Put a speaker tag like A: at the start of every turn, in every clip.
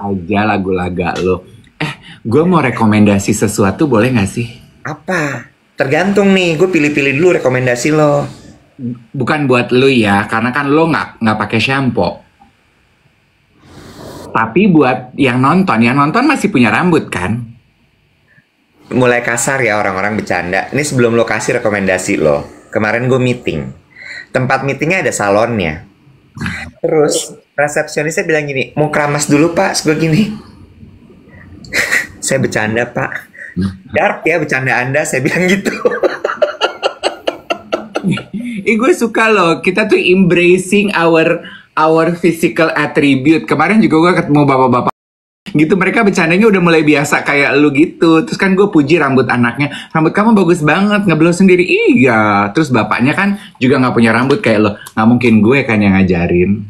A: aja lagu laga lo. Gue mau rekomendasi sesuatu boleh gak sih?
B: Apa? Tergantung nih, gue pilih-pilih dulu rekomendasi lo.
A: Bukan buat lo ya, karena kan lo nggak pakai shampoo. Tapi buat yang nonton masih punya rambut kan?
B: Mulai kasar ya orang-orang bercanda. Ini sebelum lo kasih rekomendasi lo. Kemarin gue meeting. Tempat meetingnya ada salonnya. Terus resepsionisnya bilang gini, mau keramas dulu pak? Terus gue gini, saya bercanda pak. Dark ya bercanda anda, saya bilang gitu.
A: Gue suka loh, kita tuh embracing our physical attribute. Kemarin juga gue ketemu bapak-bapak gitu, mereka bercandanya udah mulai biasa kayak lu gitu. Terus kan gue puji rambut anaknya, rambut kamu bagus banget, ngeblow sendiri. Iya. Terus bapaknya kan juga nggak punya rambut kayak lo. Nggak mungkin gue kan yang ngajarin.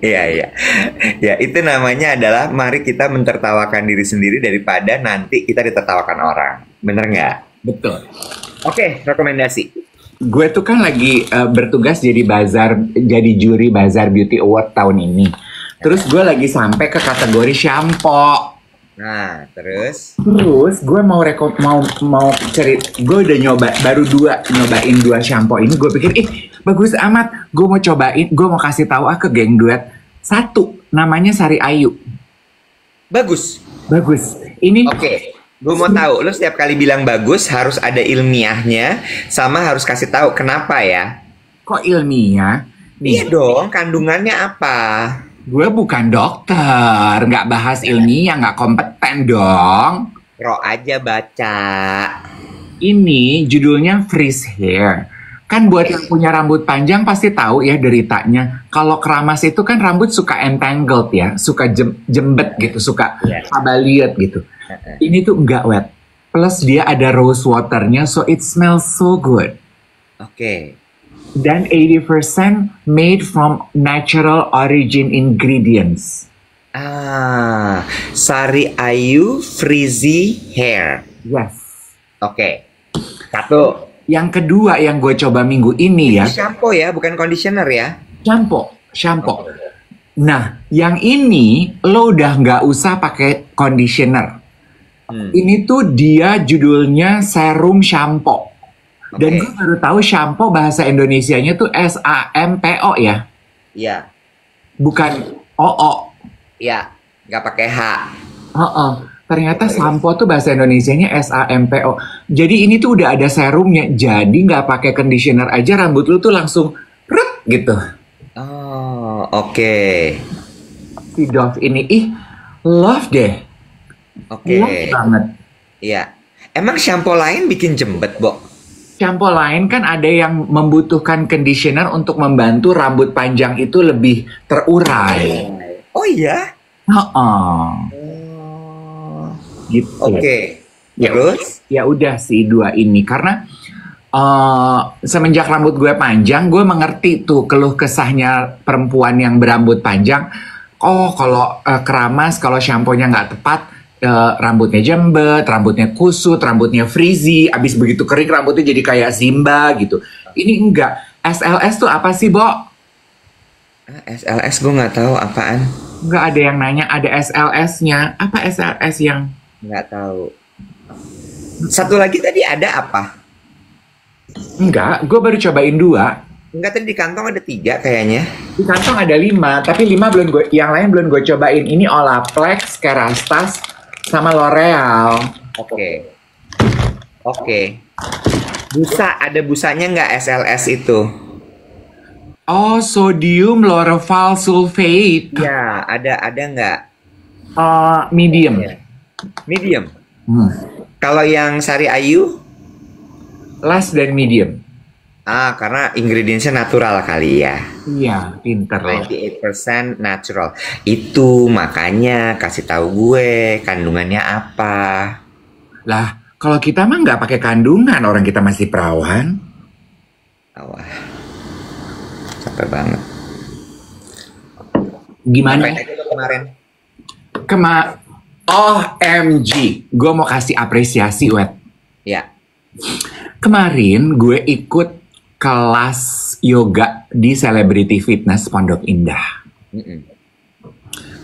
B: Iya, iya. Ya, itu namanya adalah mari kita mentertawakan diri sendiri daripada nanti kita ditertawakan orang. Bener nggak?
A: Betul.
B: Oke, rekomendasi.
A: Gue tuh kan lagi bertugas jadi juri Bazar Beauty Award tahun ini. Terus gue lagi sampai ke kategori shampoo.
B: Nah, terus
A: Gue mau cerita, gue udah nyobain dua shampoo ini. Gue pikir, bagus amat. Gue mau cobain, gue mau kasih tahu ke geng duet. Satu, namanya Sari Ayu.
B: bagus.
A: Ini
B: Oke, gue mau tahu. Lo setiap kali bilang bagus harus ada ilmiahnya, sama harus kasih tahu kenapa ya.
A: kok ilmiah?
B: Iya dong, kandungannya apa?
A: Gue bukan dokter, nggak bahas ilmiah, nggak kompeten dong.
B: Ro aja baca.
A: Ini judulnya Freeze Hair. Kan buat yang punya rambut panjang pasti tahu ya deritanya. Kalau keramas itu kan rambut suka entangled ya, suka jembet gitu, suka abaliat gitu. Ini tuh enggak wet. Plus dia ada rose waternya, so it smells so good.
B: Oke.
A: Dan 80% made from natural origin ingredients.
B: Sari Ayu Frizzy Hair.
A: Yes.
B: Oke. Satu.
A: Yang kedua yang gue coba minggu ini ya.
B: Shampoo ya, bukan conditioner ya.
A: Shampoo. Nah, yang ini lo udah nggak usah pakai conditioner. Ini tuh dia judulnya serum shampoo. Dan gue baru tahu shampoo bahasa Indonesianya tuh SAMPO ya.
B: Iya.
A: Bukan OO.
B: Iya, nggak pakai H.
A: Ternyata shampoo tuh bahasa Indonesianya SAMPO. Jadi ini tuh udah ada serumnya. Jadi nggak pakai conditioner aja rambut lu tuh langsung rep gitu.
B: Oh, oke.
A: Si Dove ini love deh.
B: Oke.
A: Love banget.
B: Iya. Emang shampoo lain bikin jembet, Bo?
A: Shampoo lain kan ada yang membutuhkan conditioner untuk membantu rambut panjang itu lebih terurai.
B: Oh iya?
A: Gitu.
B: Oke. Terus?
A: Ya udah sih dua ini karena semenjak rambut gue panjang, gue mengerti tuh keluh kesahnya perempuan yang berambut panjang. Oh, kalau keramas, kalau shampoo-nya nggak tepat, rambutnya jembet, rambutnya kusut, rambutnya frizzy, abis begitu kering rambutnya jadi kayak Simba gitu. Ini enggak. SLS tuh apa sih, Bo?
B: SLS gue nggak tahu apaan.
A: Nggak ada yang nanya ada SLS-nya. Apa SLS yang?
B: Nggak tahu. Satu lagi tadi ada apa?
A: Enggak, gue baru cobain dua.
B: Enggak, tadi di kantong ada 3 kayaknya.
A: Di kantong ada 5, tapi 5 yang lain belum gue cobain. Ini Olaplex, Kerastase, sama L'Oreal.
B: Oke. Busa, ada busanya nggak SLS itu?
A: Oh, sodium lauryl sulfate.
B: Ya, ada nggak?
A: Medium.
B: Medium. Kalau yang Sari Ayu?
A: Less dan medium.
B: Karena ingredientsnya natural kali ya.
A: Iya, pinter loh.
B: 98% natural. Itu makanya kasih tahu gue kandungannya apa.
A: Lah, kalau kita mah nggak pakai kandungan, orang kita masih perawan.
B: Wah, capek banget.
A: Gimana?
B: Ngapain aja lo kemarin?
A: OMG, gue mau kasih apresiasi, Wet.
B: Ya.
A: Kemarin gue ikut kelas yoga di Celebrity Fitness Pondok Indah.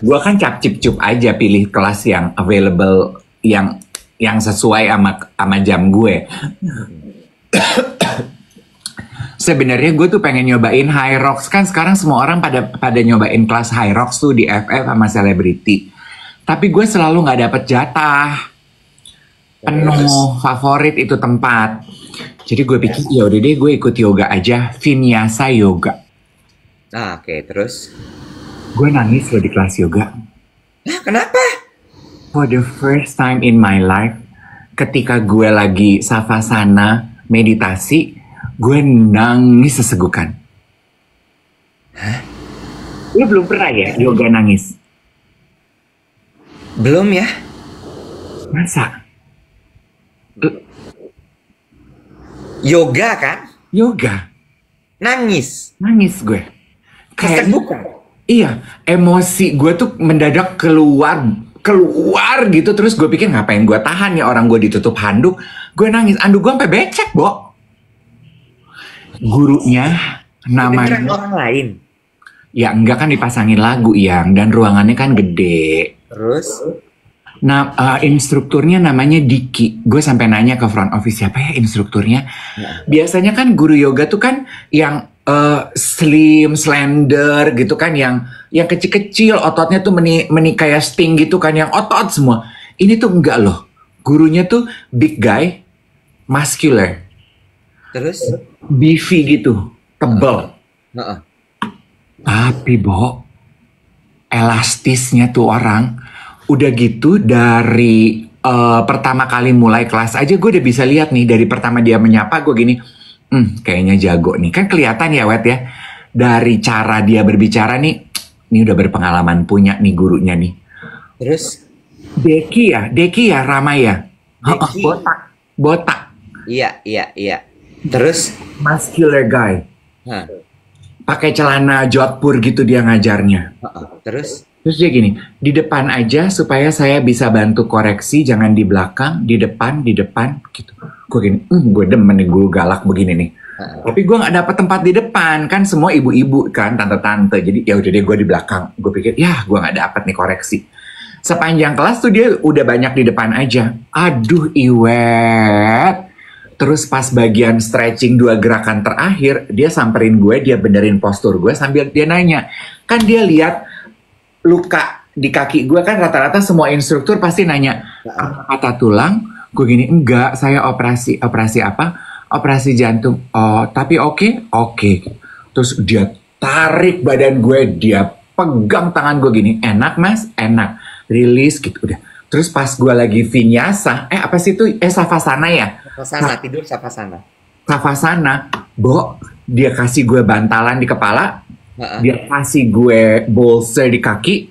A: Gue kan cap-cip-cup aja pilih kelas yang available, yang sesuai sama jam gue. Sebenarnya gue tuh pengen nyobain High Rocks, kan sekarang semua orang pada nyobain kelas High Rocks tuh di FF sama Celebrity. Tapi gue selalu nggak dapet jatah. Penuh, favorit itu tempat. Jadi gue pikir ya udah deh gue ikut yoga aja, Vinyasa Yoga.
B: Oke, terus?
A: Gue nangis loh di kelas yoga.
B: Nah, kenapa?
A: For the first time in my life, ketika gue lagi savasana meditasi, gue nangis sesegukan.
B: Hah?
A: Lu belum pernah ya yoga nangis?
B: Belum ya?
A: Masa?
B: Yoga kan?
A: Yoga.
B: Nangis.
A: Nangis gue. Kayak
B: Kesegukan.
A: iya, emosi gue tuh mendadak keluar gitu. Terus gue pikir ngapain gue tahan ya, orang gue ditutup handuk. Gue nangis, handuk gue sampai becek, Bo. Gurunya namanya
B: Beneran orang lain.
A: ya enggak, kan dipasangin lagu yang, dan ruangannya kan gede.
B: Terus?
A: Nah, instrukturnya namanya Diki. Gue sampai nanya ke front office, siapa ya instrukturnya? Biasanya kan guru yoga tuh kan yang slim, slender gitu kan, yang kecil-kecil, ototnya tuh meni kayak Sting gitu kan, yang otot semua. Ini tuh enggak loh. Gurunya tuh big guy, muscular,
B: Terus?
A: beefy gitu, tebel.
B: Heeh.
A: Tapi Bo, elastisnya tuh orang, udah gitu dari pertama kali mulai kelas aja gue udah bisa lihat nih, dari pertama dia menyapa gue gini, kayaknya jago nih. Kan kelihatan ya Wet ya, dari cara dia berbicara nih, ini udah berpengalaman punya nih gurunya nih.
B: Terus?
A: Deki ya, Ramai ya.
B: Deki.
A: Botak.
B: Iya. Terus?
A: Muscular guy.
B: Hah.
A: Pakai celana jodhpur gitu dia ngajarnya.
B: Terus?
A: Terus dia gini, di depan aja supaya saya bisa bantu koreksi, jangan di belakang, di depan gitu. Gue gini, gue demen nih guru galak begini nih. Tapi gue nggak dapet tempat di depan, kan semua ibu-ibu kan, tante-tante. Jadi ya udah deh gue di belakang. Gue pikir, ya gue nggak dapet nih koreksi. Sepanjang kelas tuh dia udah banyak di depan aja. Aduh Iwet. Terus pas bagian stretching 2 gerakan terakhir, dia samperin gue, dia benerin postur gue sambil dia nanya. Kan dia lihat luka di kaki gue, kan rata-rata semua instruktur pasti nanya, patah tulang? Gue gini, enggak, saya operasi apa? Operasi jantung. Oh, tapi oke. Terus dia tarik badan gue, dia pegang tangan gue gini, enak mas, enak. Rilis gitu, udah. Terus pas gue lagi vinyasa, apa sih itu? Savasana ya?
B: Tidur savasana.
A: Savasana, Bo, dia kasih gue bantalan di kepala, dia kasih gue bolster di kaki,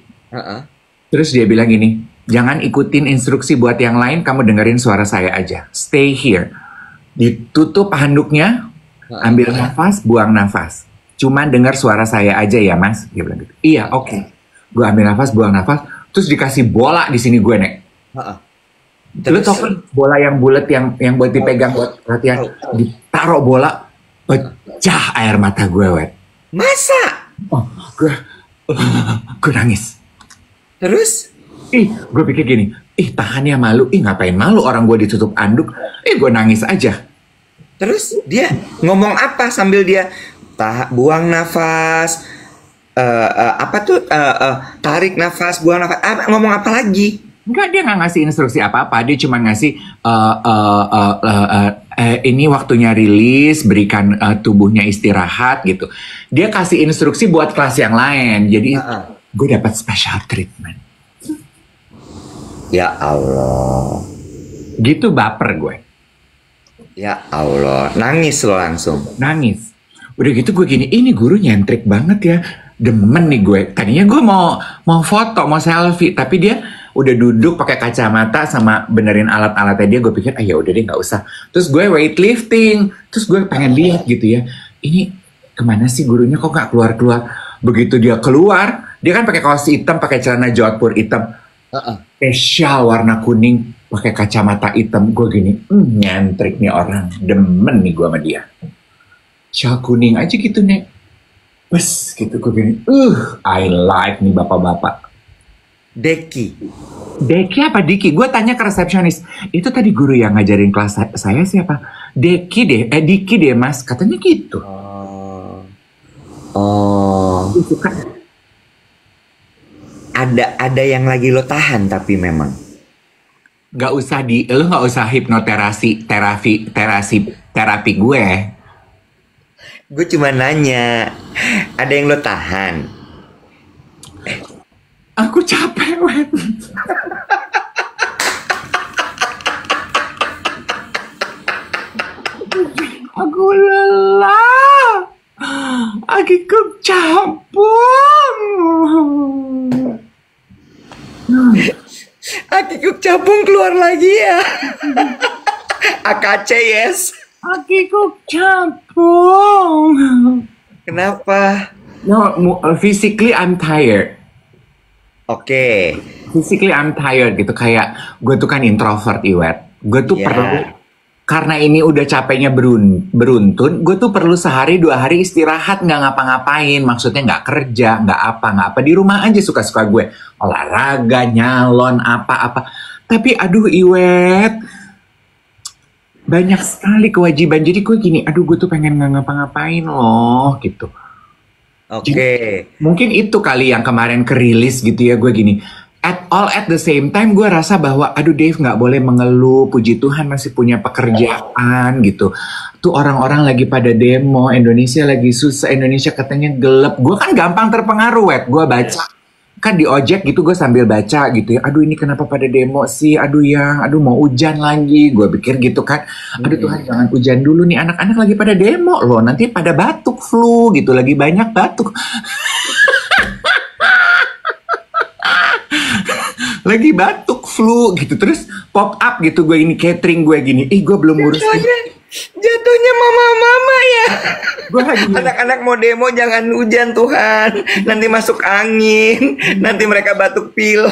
A: terus dia bilang gini, jangan ikutin instruksi buat yang lain, kamu dengerin suara saya aja, stay here. Ditutup handuknya, ambil nafas, buang nafas. Cuman dengar suara saya aja ya mas, dia bilang gitu. Iya, oke. Gue ambil nafas, buang nafas, terus dikasih bola di sini gue nek. Lu tau kan bola yang bulat yang buat dipegang buat latihan, ditaruh bola, pecah air mata gue, Wet.
B: Masa?
A: Oh, gue nangis.
B: Terus?
A: Gue pikir gini, tahan ya malu, ngapain malu, orang gue ditutup anduk, gue nangis aja.
B: Terus dia ngomong apa sambil dia buang nafas, tarik nafas, buang nafas, ngomong apa lagi?
A: Enggak, dia nggak ngasih instruksi apa-apa, dia cuma ngasih ini waktunya rilis, berikan tubuhnya istirahat gitu. Dia kasih instruksi buat kelas yang lain, jadi gue dapat special treatment.
B: Ya Allah.
A: Gitu baper gue.
B: Ya Allah, nangis lo langsung.
A: Nangis. Udah gitu gue gini, ini guru nyentrik banget ya. Demen nih gue. Tadinya gue mau foto, mau selfie, tapi dia udah duduk pakai kacamata sama benerin alat-alatnya dia. Gue pikir, ya udah deh nggak usah. Terus gue weightlifting, terus gue pengen lihat gitu ya. Ini kemana sih gurunya, kok nggak keluar-keluar? Begitu dia keluar, dia kan pakai kaos hitam, pakai celana jodhpur hitam, shawl warna kuning, pakai kacamata hitam. Gue gini, nyentrik nih orang, demen nih gue sama dia. Shawl kuning aja gitu, Nek. Bes, gitu gue gini. I like nih bapak-bapak.
B: Deki.
A: Deki apa Diki? Gue tanya ke resepsionis. Itu tadi guru yang ngajarin kelas saya siapa? Deki deh, Diki deh mas. Katanya gitu.
B: Oh.
A: Suka.
B: Ada yang lagi lo tahan tapi memang.
A: Lo gak usah hipnoterapi, terapi gue.
B: Gue cuma nanya, ada yang lo tahan?
A: Aku capek, Wet. Aku lelah. Aku capung.
B: Akikuk capung keluar lagi ya. AKC yes.
A: Aku capung.
B: Kenapa?
A: No, physically I'm tired.
B: Oke.
A: Physically I'm tired gitu. Kayak gue tuh kan introvert, Iwet. Gue tuh
B: Yeah.
A: perlu, karena ini udah capeknya beruntun, gue tuh perlu sehari 2 hari istirahat, nggak ngapa-ngapain. Maksudnya nggak kerja, nggak apa. Di rumah aja suka-suka gue. Olahraga, nyalon, apa-apa. Tapi aduh Iwet, banyak sekali kewajiban. Jadi gue gini, aduh gue tuh pengen nggak ngapa-ngapain loh gitu.
B: Oke.
A: Mungkin itu kali yang kemarin kerilis gitu ya, gue gini. At the same time gue rasa bahwa aduh Dave nggak boleh mengeluh, puji Tuhan masih punya pekerjaan gitu. Tuh orang-orang lagi pada demo, Indonesia lagi susah, Indonesia katanya gelap. Gue kan gampang terpengaruh, Wet. Gue baca kan di ojek gitu, gue sambil baca gitu ya. Aduh ini kenapa pada demo sih? Aduh mau hujan lagi. Gue pikir gitu kan. Aduh Tuhan jangan hujan dulu nih, anak-anak lagi pada demo loh. Nanti pada batuk flu gitu, lagi banyak batuk. Lagi batuk flu gitu, terus pop up gitu, gue ini catering gue gini, gue belum ngurus.
B: Jatuhnya mama-mama ya.
A: Gue lagi
B: Anak-anak mau demo jangan hujan Tuhan. Nanti masuk angin. Nanti mereka batuk pil.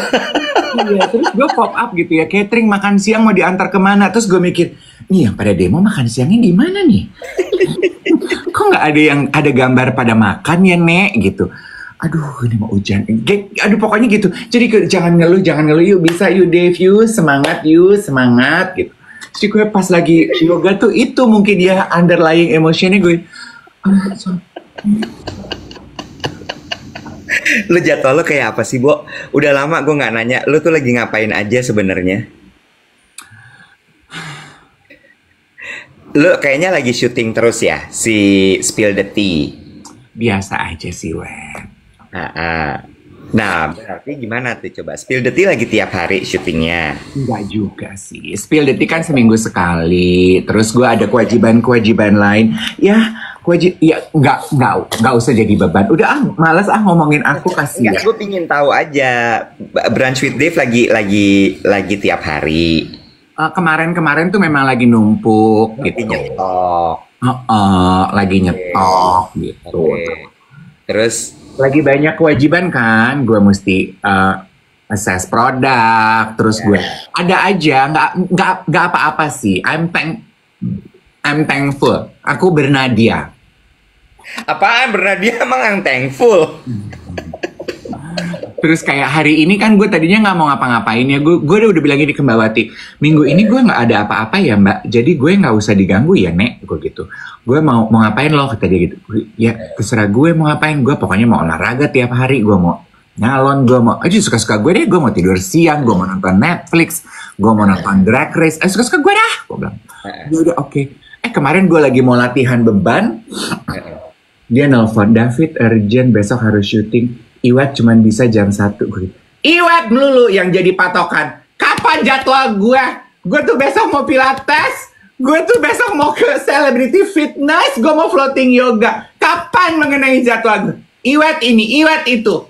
A: iya, terus gue pop up gitu ya, catering makan siang mau diantar kemana, terus gue mikir, nih yang pada demo makan siangnya gimana nih? Kok nggak ada yang ada gambar pada makan ya Nek gitu. Aduh ini mau hujan. Aduh pokoknya gitu. Jadi jangan ngeluh, yuk bisa yuk Dave, yuk semangat gitu. Jadi gue pas lagi yoga tuh itu mungkin ya underlying emotionnya gue.
B: Lu jadwal lu kayak apa sih, Bo? Udah lama gue nggak nanya. Lu tuh lagi ngapain aja sebenarnya? Lu kayaknya lagi syuting terus ya, si Spill the Tea.
A: Biasa aja sih, Wet.
B: Nah, berarti gimana tuh coba? Spill the Tea lagi tiap hari syutingnya?
A: Enggak juga sih. Spill the Tea kan seminggu sekali. Terus gue ada kewajiban lain. Ya, nggak usah jadi beban. Udah malas ngomongin aku kasihan.
B: Gue pingin tahu aja. Brunch with Dave lagi tiap hari.
A: Kemarin tuh memang lagi numpuk gitu. Lagi nyetok gitu.
B: Okay. Terus
A: lagi banyak kewajiban kan, gue mesti assess produk, terus gue ada aja, nggak apa-apa sih. I'm thankful. Aku bernadia.
B: Apaan bernadia emang yang thankful?
A: Terus kayak hari ini kan gue tadinya nggak mau ngapa-ngapain ya, gue udah bilang gini ke Mbak Wati, minggu ini gue nggak ada apa-apa ya Mbak, jadi gue nggak usah diganggu ya Nek, gue gitu. Gue mau ngapain loh, kata dia gitu. Ya terserah gue mau ngapain, gue pokoknya mau olahraga tiap hari, gue mau nyalon, gue mau aja suka-suka gue deh, gue mau tidur siang, gue mau nonton Netflix, gue mau nonton Drag Race, suka-suka gue dah, gue bilang. Ya udah oke. Kemarin gue lagi mau latihan beban, dia nelfon, David urgent besok harus syuting. Iwet cuman bisa jam 1. Iwet melulu yang jadi patokan. Kapan jadwal gue? Gue tuh besok mau pilates. Gue tuh besok mau ke celebrity fitness. Gue mau floating yoga. Kapan mengenai jadwal gue? Iwet ini, Iwet itu.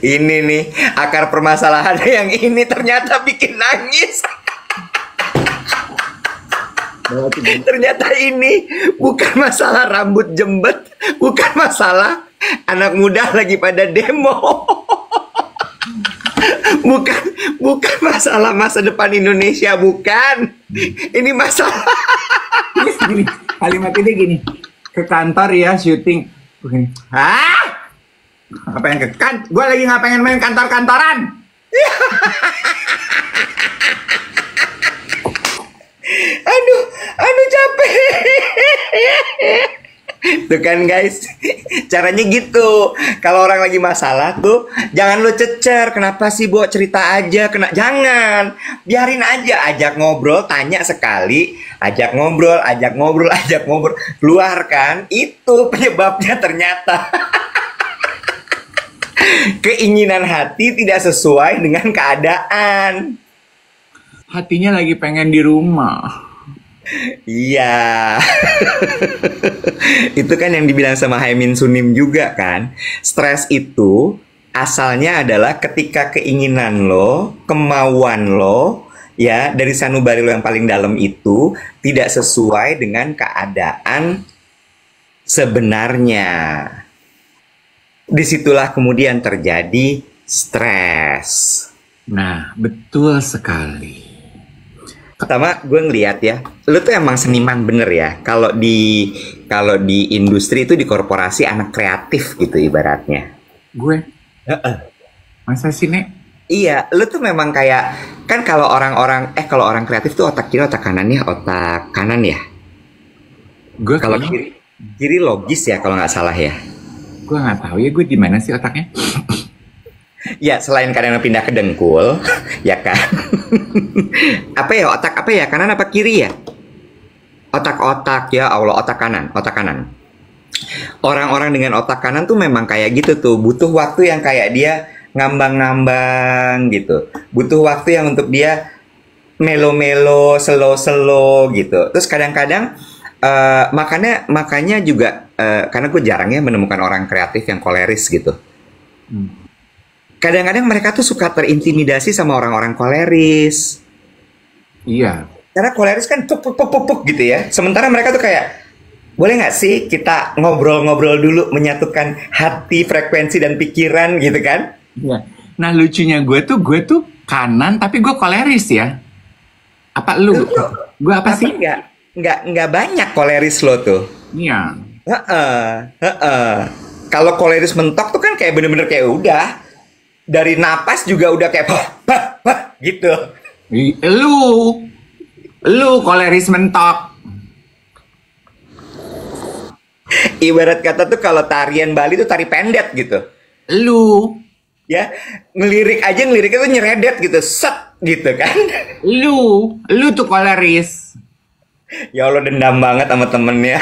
B: Ini nih akar permasalahannya yang ini ternyata bikin nangis. Ternyata ini bukan masalah rambut jembet, bukan masalah anak muda lagi pada demo. Bukan, bukan masalah masa depan Indonesia, bukan. Ini masalah.
A: Terus gini, kalimat ini gini, ke kantor ya syuting. Begini, hah? Apa yang ke kan? Gue lagi nggak pengen main kantor-kantoran.
B: Aduh capek. Tuh kan guys, caranya gitu. Kalau orang lagi masalah tuh, jangan lo cecer. Kenapa sih, Bo? Cerita aja. Jangan. Biarin aja. Ajak ngobrol, tanya sekali. Ajak ngobrol, ajak ngobrol, ajak ngobrol. Keluarkan. Itu penyebabnya ternyata. Keinginan hati tidak sesuai dengan keadaan.
A: Hatinya lagi pengen di rumah.
B: Iya. Itu kan yang dibilang sama Haimin Sunim juga kan. Stres itu asalnya adalah ketika keinginan lo, kemauan lo, ya, dari sanubari lo yang paling dalam itu tidak sesuai dengan keadaan sebenarnya. Disitulah kemudian terjadi stres.
A: Nah, betul sekali.
B: Pertama gue ngeliat ya, lu tuh emang seniman bener ya. Kalau di industri itu, di korporasi, anak kreatif gitu ibaratnya.
A: Gue? Masa sih, Nek?
B: Iya, lu tuh memang kayak, kan kalau kalau orang kreatif tuh otak kiri, otak kanan ya, otak kanan ya.
A: Gue
B: Kalau kiri logis ya kalau nggak salah ya.
A: gue nggak tahu ya, gue di mana sih otaknya?
B: Ya selain kadang pindah ke dengkul, ya kan. Apa ya, otak apa ya, kanan apa kiri ya? Otak-otak ya Allah, otak kanan, otak kanan. Orang-orang dengan otak kanan tuh memang kayak gitu tuh, butuh waktu yang kayak dia ngambang-ngambang gitu. Butuh waktu yang untuk dia melo-melo, slow-slow gitu. Terus kadang-kadang makanya juga karena gue jarang ya menemukan orang kreatif yang koleris gitu. Kadang-kadang mereka tuh suka terintimidasi sama orang-orang koleris.
A: Iya.
B: Karena koleris kan puk gitu ya. Sementara mereka tuh kayak, boleh nggak sih kita ngobrol-ngobrol dulu, menyatukan hati, frekuensi, dan pikiran gitu kan?
A: Iya. Nah lucunya gue tuh kanan tapi gue koleris ya. Apa lu? Gue apa sih?
B: Nggak banyak koleris lo tuh.
A: Iya.
B: Kalau koleris mentok tuh kan kayak bener-bener kayak udah. Dari napas juga udah kayak gitu.
A: Lu koleris mentok.
B: Ibarat kata tuh kalau tarian Bali tuh tari pendet gitu.
A: Lu
B: Ya, ngeliriknya tuh nyeredet gitu, set gitu kan.
A: Lu tuh koleris.
B: Ya Allah, dendam banget sama temennya.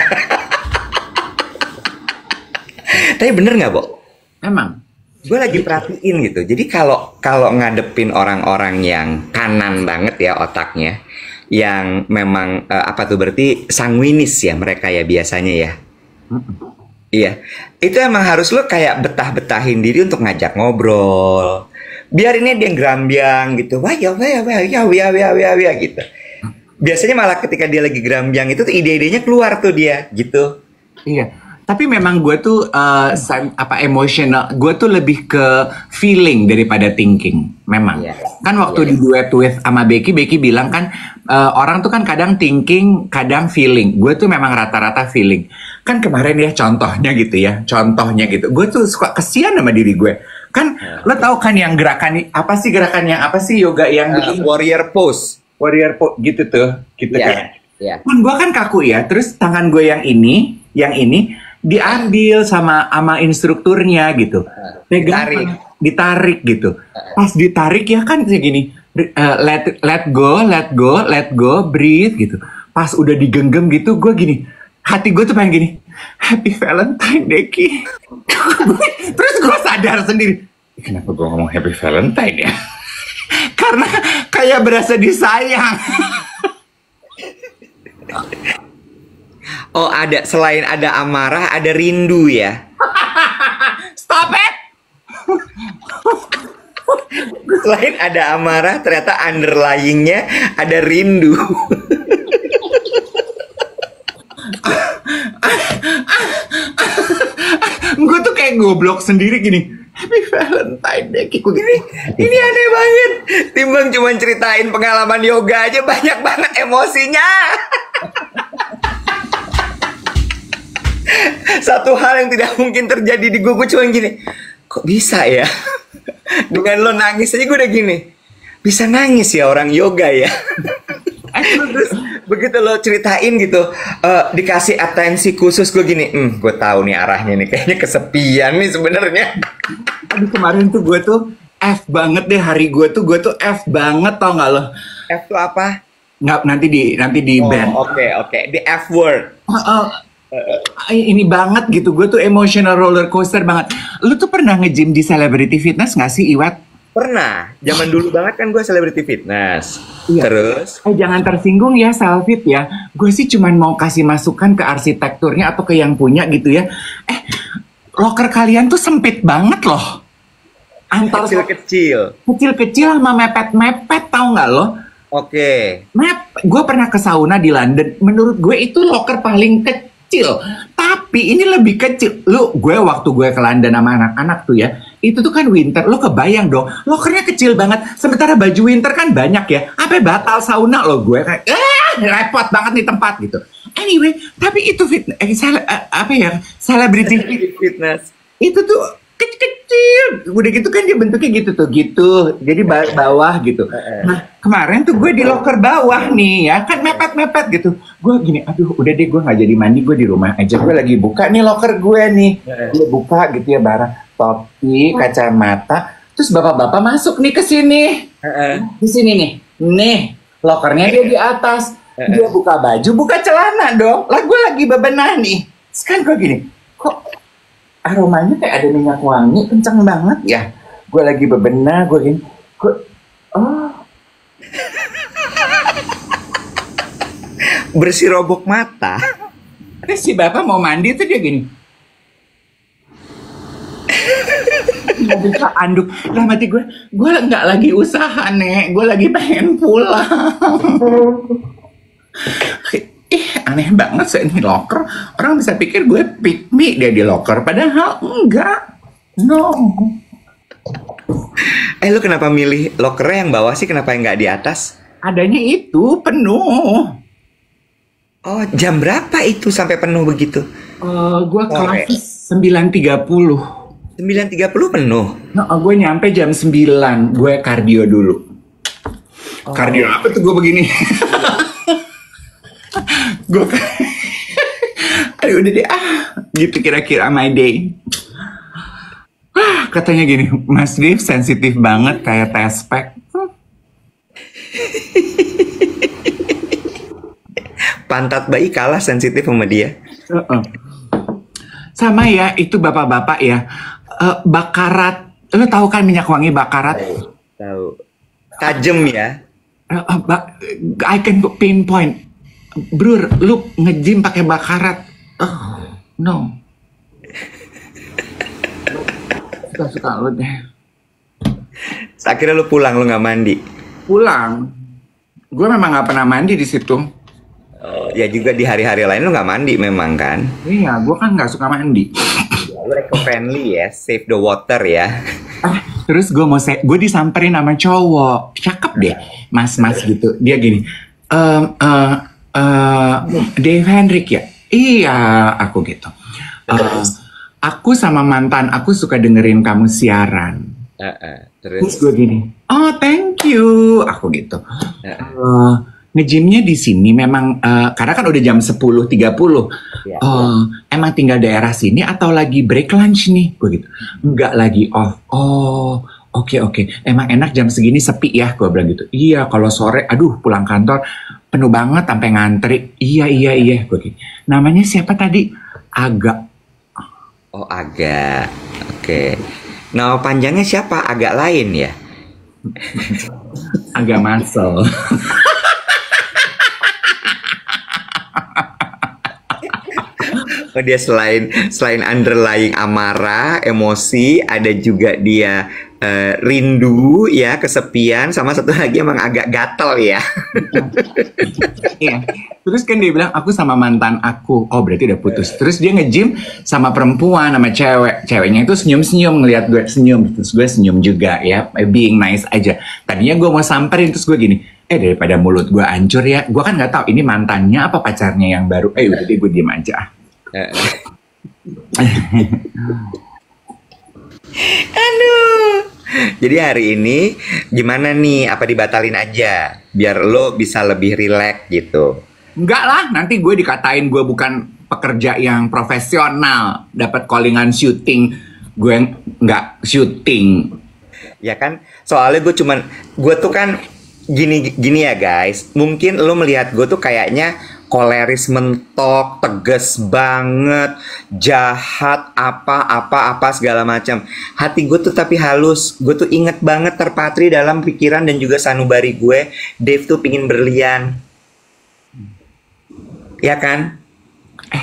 B: Tapi bener nggak, Bo?
A: Emang?
B: Gue lagi perhatiin gitu. Jadi kalau ngadepin orang-orang yang kanan banget ya otaknya, yang memang apa tuh, berarti sanguinis ya mereka ya biasanya ya. Iya, itu emang harus lo kayak betah-betahin diri untuk ngajak ngobrol. Biar ini dia gerambiang gitu. Wah ya gitu. Biasanya malah ketika dia lagi gerambiang itu tuh ide-idenya keluar tuh dia gitu.
A: Iya. Tapi memang gue tuh emosional, gue tuh lebih ke feeling daripada thinking. Memang. Kan waktu di duet with sama Becky bilang kan orang tuh kan kadang thinking, kadang feeling. Gue tuh memang rata-rata feeling. Kan kemarin ya contohnya gitu. Gue tuh suka kesian sama diri gue. Kan lo tau kan yang gerakan apa sih yoga yang
B: warrior pose
A: gitu tuh, gitu kan.
B: Yeah.
A: Gue kan kaku ya, terus tangan gue yang ini diambil sama instrukturnya gitu, pegang, ditarik gitu. Pas ditarik ya kan kayak gini, let go, breathe gitu. Pas udah digenggam gitu, gue gini, hati gue tuh pengen gini, Happy Valentine, Deki. Terus gue sadar sendiri, kenapa gue ngomong Happy Valentine ya? Karena kayak berasa disayang.
B: Oh, selain ada amarah, ada rindu ya.
A: Stop it.
B: Selain ada amarah, ternyata underlyingnya ada rindu.
A: Gue tuh kayak goblok sendiri gini. Happy Valentine
B: Ini aneh banget. Timbang cuma ceritain pengalaman yoga aja banyak banget emosinya. Satu hal yang tidak mungkin terjadi di gue cuma gini. Kok bisa ya? Dengan lo nangis aja gue udah gini. Bisa nangis ya orang yoga ya. Terus begitu lo ceritain gitu, dikasih atensi khusus gue gini, gue tahu nih arahnya nih, kayaknya kesepian nih sebenarnya.
A: Aduh, kemarin tuh gue tuh F banget deh, hari gue tuh F banget, tau nggak lo?
B: F tuh apa?
A: Nggak, nanti di band.
B: Oke, the F word.
A: Ini banget gitu, gue tuh emotional roller coaster banget. Lu tuh pernah nge-gym di Celebrity Fitness nggak sih, Iwat?
B: Pernah, zaman dulu banget kan gue Celebrity Fitness.
A: Iya.
B: Terus?
A: Jangan tersinggung ya Selfit ya. Gue sih cuman mau kasih masukan ke arsitekturnya atau ke yang punya gitu ya. Loker kalian tuh sempit banget loh. Antar
B: Kecil-kecil.
A: Kecil-kecil sama mepet-mepet, tau nggak lo?
B: Oke.
A: Gue pernah ke sauna di London. Menurut gue itu loker paling kecil. Tapi ini lebih kecil. Gue waktu gue ke London sama anak-anak tuh ya. Itu tuh kan winter, lo kebayang dong, lokernya kecil banget. Sementara baju winter kan banyak ya. Apa batal sauna lo gue kayak, repot banget nih tempat gitu. Anyway, tapi itu celebrity
B: Fitness.
A: Itu tuh kecil-kecil. Udah gitu kan dia bentuknya gitu tuh, gitu. Jadi bawah gitu. Nah, kemarin tuh gue di loker bawah nih ya, kan mepet-mepet gitu. Gue gini, aduh udah deh gue gak jadi mandi, gue di rumah aja. Gue lagi buka nih loker gue nih. Gue buka gitu ya barang. Topi, kacamata, terus bapak-bapak masuk nih ke sini. Di sini nih, lokernya dia di atas. Dia buka baju, buka celana dong. Lah gue lagi bebenah nih. Sekarang gue gini, kok aromanya kayak ada minyak wangi, kenceng banget ya. Gue lagi bebenah, gue gini,
B: Bersirobok mata.
A: Terus si bapak mau mandi tuh dia gini. Mau buka anduk, lah mati gue nggak lagi usaha nek, gue lagi pengen pulang. Aneh banget sih ini loker. Orang bisa pikir gue pick me dia di loker, padahal enggak. No.
B: Lu kenapa milih lokernya yang bawah sih? Kenapa yang nggak di atas?
A: Adanya itu penuh.
B: Oh, jam berapa itu sampai penuh begitu?
A: Gue kelas 9.30.
B: 9.30 penuh?
A: Gue nyampe jam 9. Gue kardio dulu. Kardio apa tuh gue begini? Gue aduh udah deh gitu kira-kira my day. Katanya gini, Mas Dev sensitif banget kayak tespek.
B: Pantat bayi kalah sensitif sama dia.
A: Sama ya, itu bapak-bapak ya. Bakarat, lo tahu kan minyak wangi bakarat?
B: Tahu. Tajem ya.
A: I can pinpoint. Bro, lu nge-gym pakai bakarat. No. Suka lu deh.
B: Akhirnya lu pulang, lu nggak mandi?
A: Pulang. Gue memang nggak pernah mandi di situ.
B: Ya juga di hari-hari lain lu nggak mandi memang kan?
A: Iya, gue kan nggak suka mandi.
B: Lu eco-friendly ya, save the water ya.
A: Terus gue disamperin sama cowok, cakep deh, mas-mas gitu. Dia gini, Dave Hendrik ya? Iya, aku gitu. Aku sama mantan aku suka dengerin kamu siaran. Terus gue gini, oh thank you, aku gitu. Nge-gymnya di sini memang karena kan udah jam 10.30. Emang tinggal daerah sini atau lagi break lunch nih? Gue gitu. Enggak lagi off. Oh, oke. Emang enak jam segini sepi ya? Gue bilang gitu. Iya, kalau sore aduh pulang kantor penuh banget sampai ngantri. Iya. Gue gitu. Namanya siapa tadi? Aga.
B: Oh, Aga. Oke. Nama panjangnya siapa? Agak lain ya?
A: Aga Masel.
B: Dia selain underlying amarah, emosi, ada juga dia rindu ya, kesepian, sama satu lagi emang agak gatel ya.
A: Iya. Terus kan dia bilang aku sama mantan aku. Oh berarti udah putus. Terus dia nge-gym sama perempuan, sama cewek. Ceweknya itu senyum-senyum ngelihat gue senyum. Terus gue senyum juga ya, being nice aja. Tadinya gue mau samperin, terus gue gini, daripada mulut gue hancur ya. Gue kan nggak tahu ini mantannya apa pacarnya yang baru. Udah deh gue diem aja.
B: Aduh. Jadi hari ini gimana nih? Apa dibatalin aja biar lo bisa lebih rileks gitu?
A: Enggak lah, nanti gue dikatain gue bukan pekerja yang profesional, dapat callingan syuting, gue nggak syuting.
B: Ya kan? Soalnya gue tuh kan gini ya guys. Mungkin lo melihat gue tuh kayaknya koleris mentok, tegas banget, jahat, apa segala macam. Hati gue tuh tapi halus. Gue tuh inget banget terpatri dalam pikiran dan juga sanubari gue. Dave tuh pingin berlian, ya kan?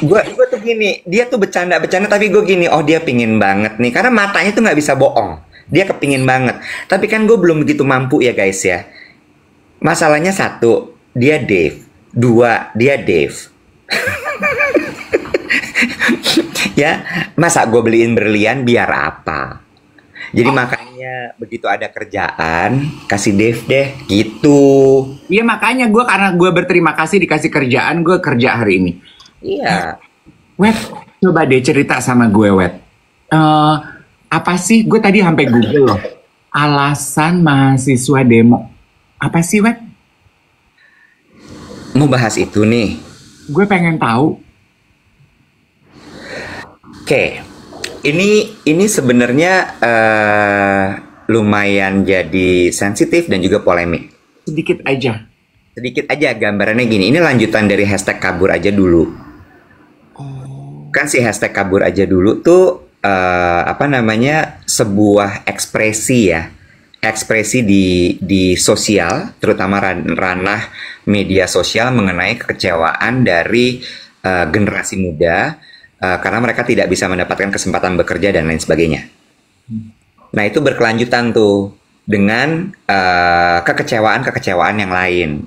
B: Gue tuh gini, dia tuh bercanda tapi gue gini, oh dia pingin banget nih, karena matanya tuh nggak bisa bohong. Dia kepingin banget. Tapi kan gue belum begitu mampu ya guys ya. Masalahnya satu, dia Dave. Dua, dia Dave. Ya, masa gue beliin berlian biar apa? Jadi makanya begitu ada kerjaan, kasih Dave deh, gitu.
A: Iya makanya gue, karena gue berterima kasih dikasih kerjaan, gue kerja hari ini.
B: Iya.
A: Wet, coba deh cerita sama gue, Wet. Apa sih, gue tadi sampai Google loh, alasan mahasiswa demo. Apa sih, Wet?
B: Mau bahas itu nih.
A: Gue pengen tahu.
B: Oke. Ini sebenarnya lumayan jadi sensitif dan juga polemik.
A: Sedikit aja.
B: Sedikit aja gambarannya gini. Ini lanjutan dari hashtag kabur aja dulu. Kan si hashtag kabur aja dulu tuh sebuah ekspresi ya. Ekspresi di sosial, terutama ranah media sosial mengenai kekecewaan dari generasi muda karena mereka tidak bisa mendapatkan kesempatan bekerja dan lain sebagainya. Nah itu berkelanjutan tuh dengan kekecewaan yang lain.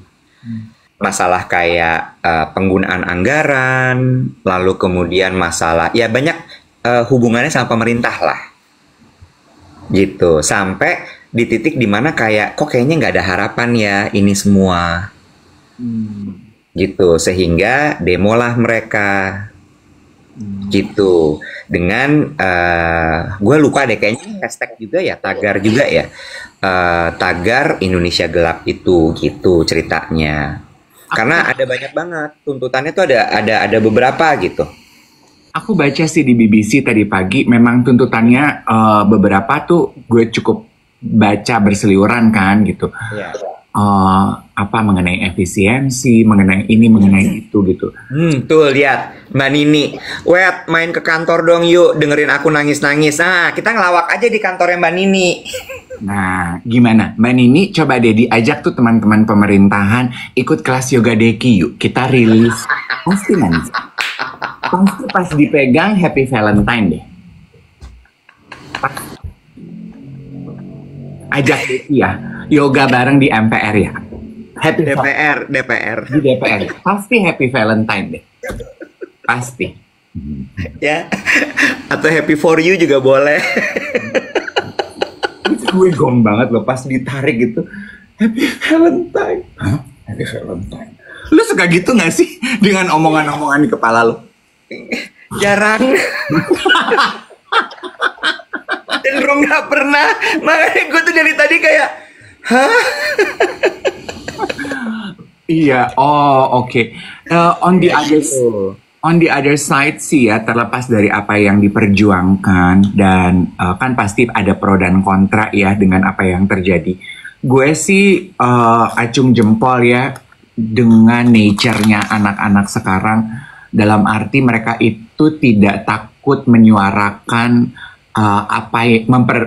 B: Masalah kayak penggunaan anggaran, lalu kemudian masalah ya banyak hubungannya sama pemerintah lah. Gitu, sampai di titik dimana kayak kok kayaknya nggak ada harapan ya ini semua. Gitu, sehingga demolah mereka. Gitu, dengan gue lupa deh kayaknya hashtag juga ya, tagar juga ya, tagar Indonesia Gelap itu, gitu ceritanya. Karena ada banyak banget tuntutannya tuh, ada beberapa gitu.
A: Aku baca sih di BBC tadi pagi, memang tuntutannya beberapa tuh gue cukup baca berseliweran kan gitu.
B: Iya.
A: Mengenai efisiensi, mengenai ini, mengenai itu gitu.
B: Tuh lihat Mbak Nini, Wet main ke kantor dong yuk, dengerin aku nangis-nangis. Nah kita ngelawak aja di kantornya Mbak Nini.
A: Nah gimana Mbak Nini, coba deh diajak tuh teman-teman pemerintahan ikut kelas yoga deki yuk, kita rilis. Pasti nanti pasti pas dipegang Happy Valentine deh. Ajak deki ya, yoga bareng di MPR ya. Happy
B: DPR
A: di DPR pasti Happy Valentine deh, pasti.
B: Ya, atau Happy for You juga boleh.
A: Gue gong banget loh pas ditarik gitu, Happy Valentine. Hah? Happy Valentine. Lu suka gitu gak sih dengan omongan-omongan di kepala lu?
B: Jarang. Cenderung gak pernah. Makanya gue tuh dari tadi kayak, hah?
A: Iya, oke. On the other side sih ya, terlepas dari apa yang diperjuangkan dan kan pasti ada pro dan kontra ya dengan apa yang terjadi. Gue sih acung jempol ya dengan nature-nya anak-anak sekarang, dalam arti mereka itu tidak takut menyuarakan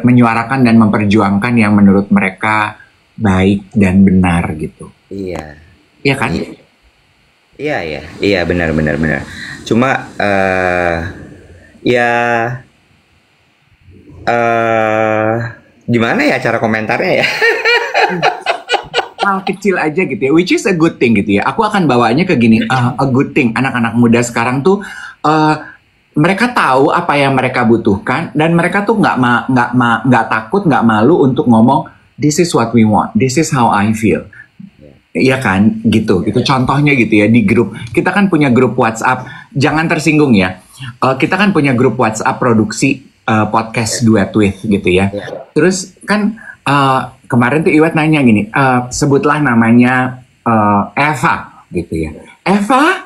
A: menyuarakan dan memperjuangkan yang menurut mereka baik dan benar gitu.
B: Iya.
A: Iya kan?
B: Iya, benar. Cuma Gimana ya cara komentarnya ya?
A: Hal kecil aja gitu ya, which is a good thing gitu ya. Aku akan bawanya ke gini, a good thing. Anak-anak muda sekarang tuh mereka tahu apa yang mereka butuhkan dan mereka tuh nggak takut, nggak malu untuk ngomong this is what we want, this is how I feel. Iya kan, gitu. Itu contohnya gitu ya di grup. Kita kan punya grup WhatsApp. Jangan tersinggung ya. Kita kan punya grup WhatsApp produksi podcast Duet With gitu ya. Terus kan kemarin tuh Iwet nanya gini, sebutlah namanya Eva gitu ya. Eva,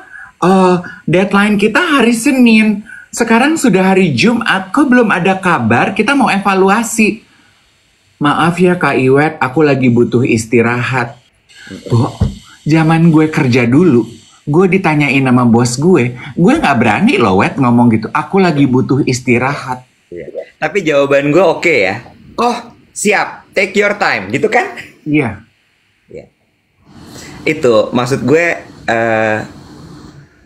A: deadline kita hari Senin. Sekarang sudah hari Jumat, kok belum ada kabar? Kita mau evaluasi. Maaf ya Kak Iwet, aku lagi butuh istirahat. Oh, zaman gue kerja dulu, gue ditanyain sama bos gue nggak berani loh Wet ngomong gitu. Aku lagi butuh istirahat.
B: Tapi jawaban gue oke ya. Oh, siap, take your time, gitu kan?
A: Iya.
B: Itu maksud gue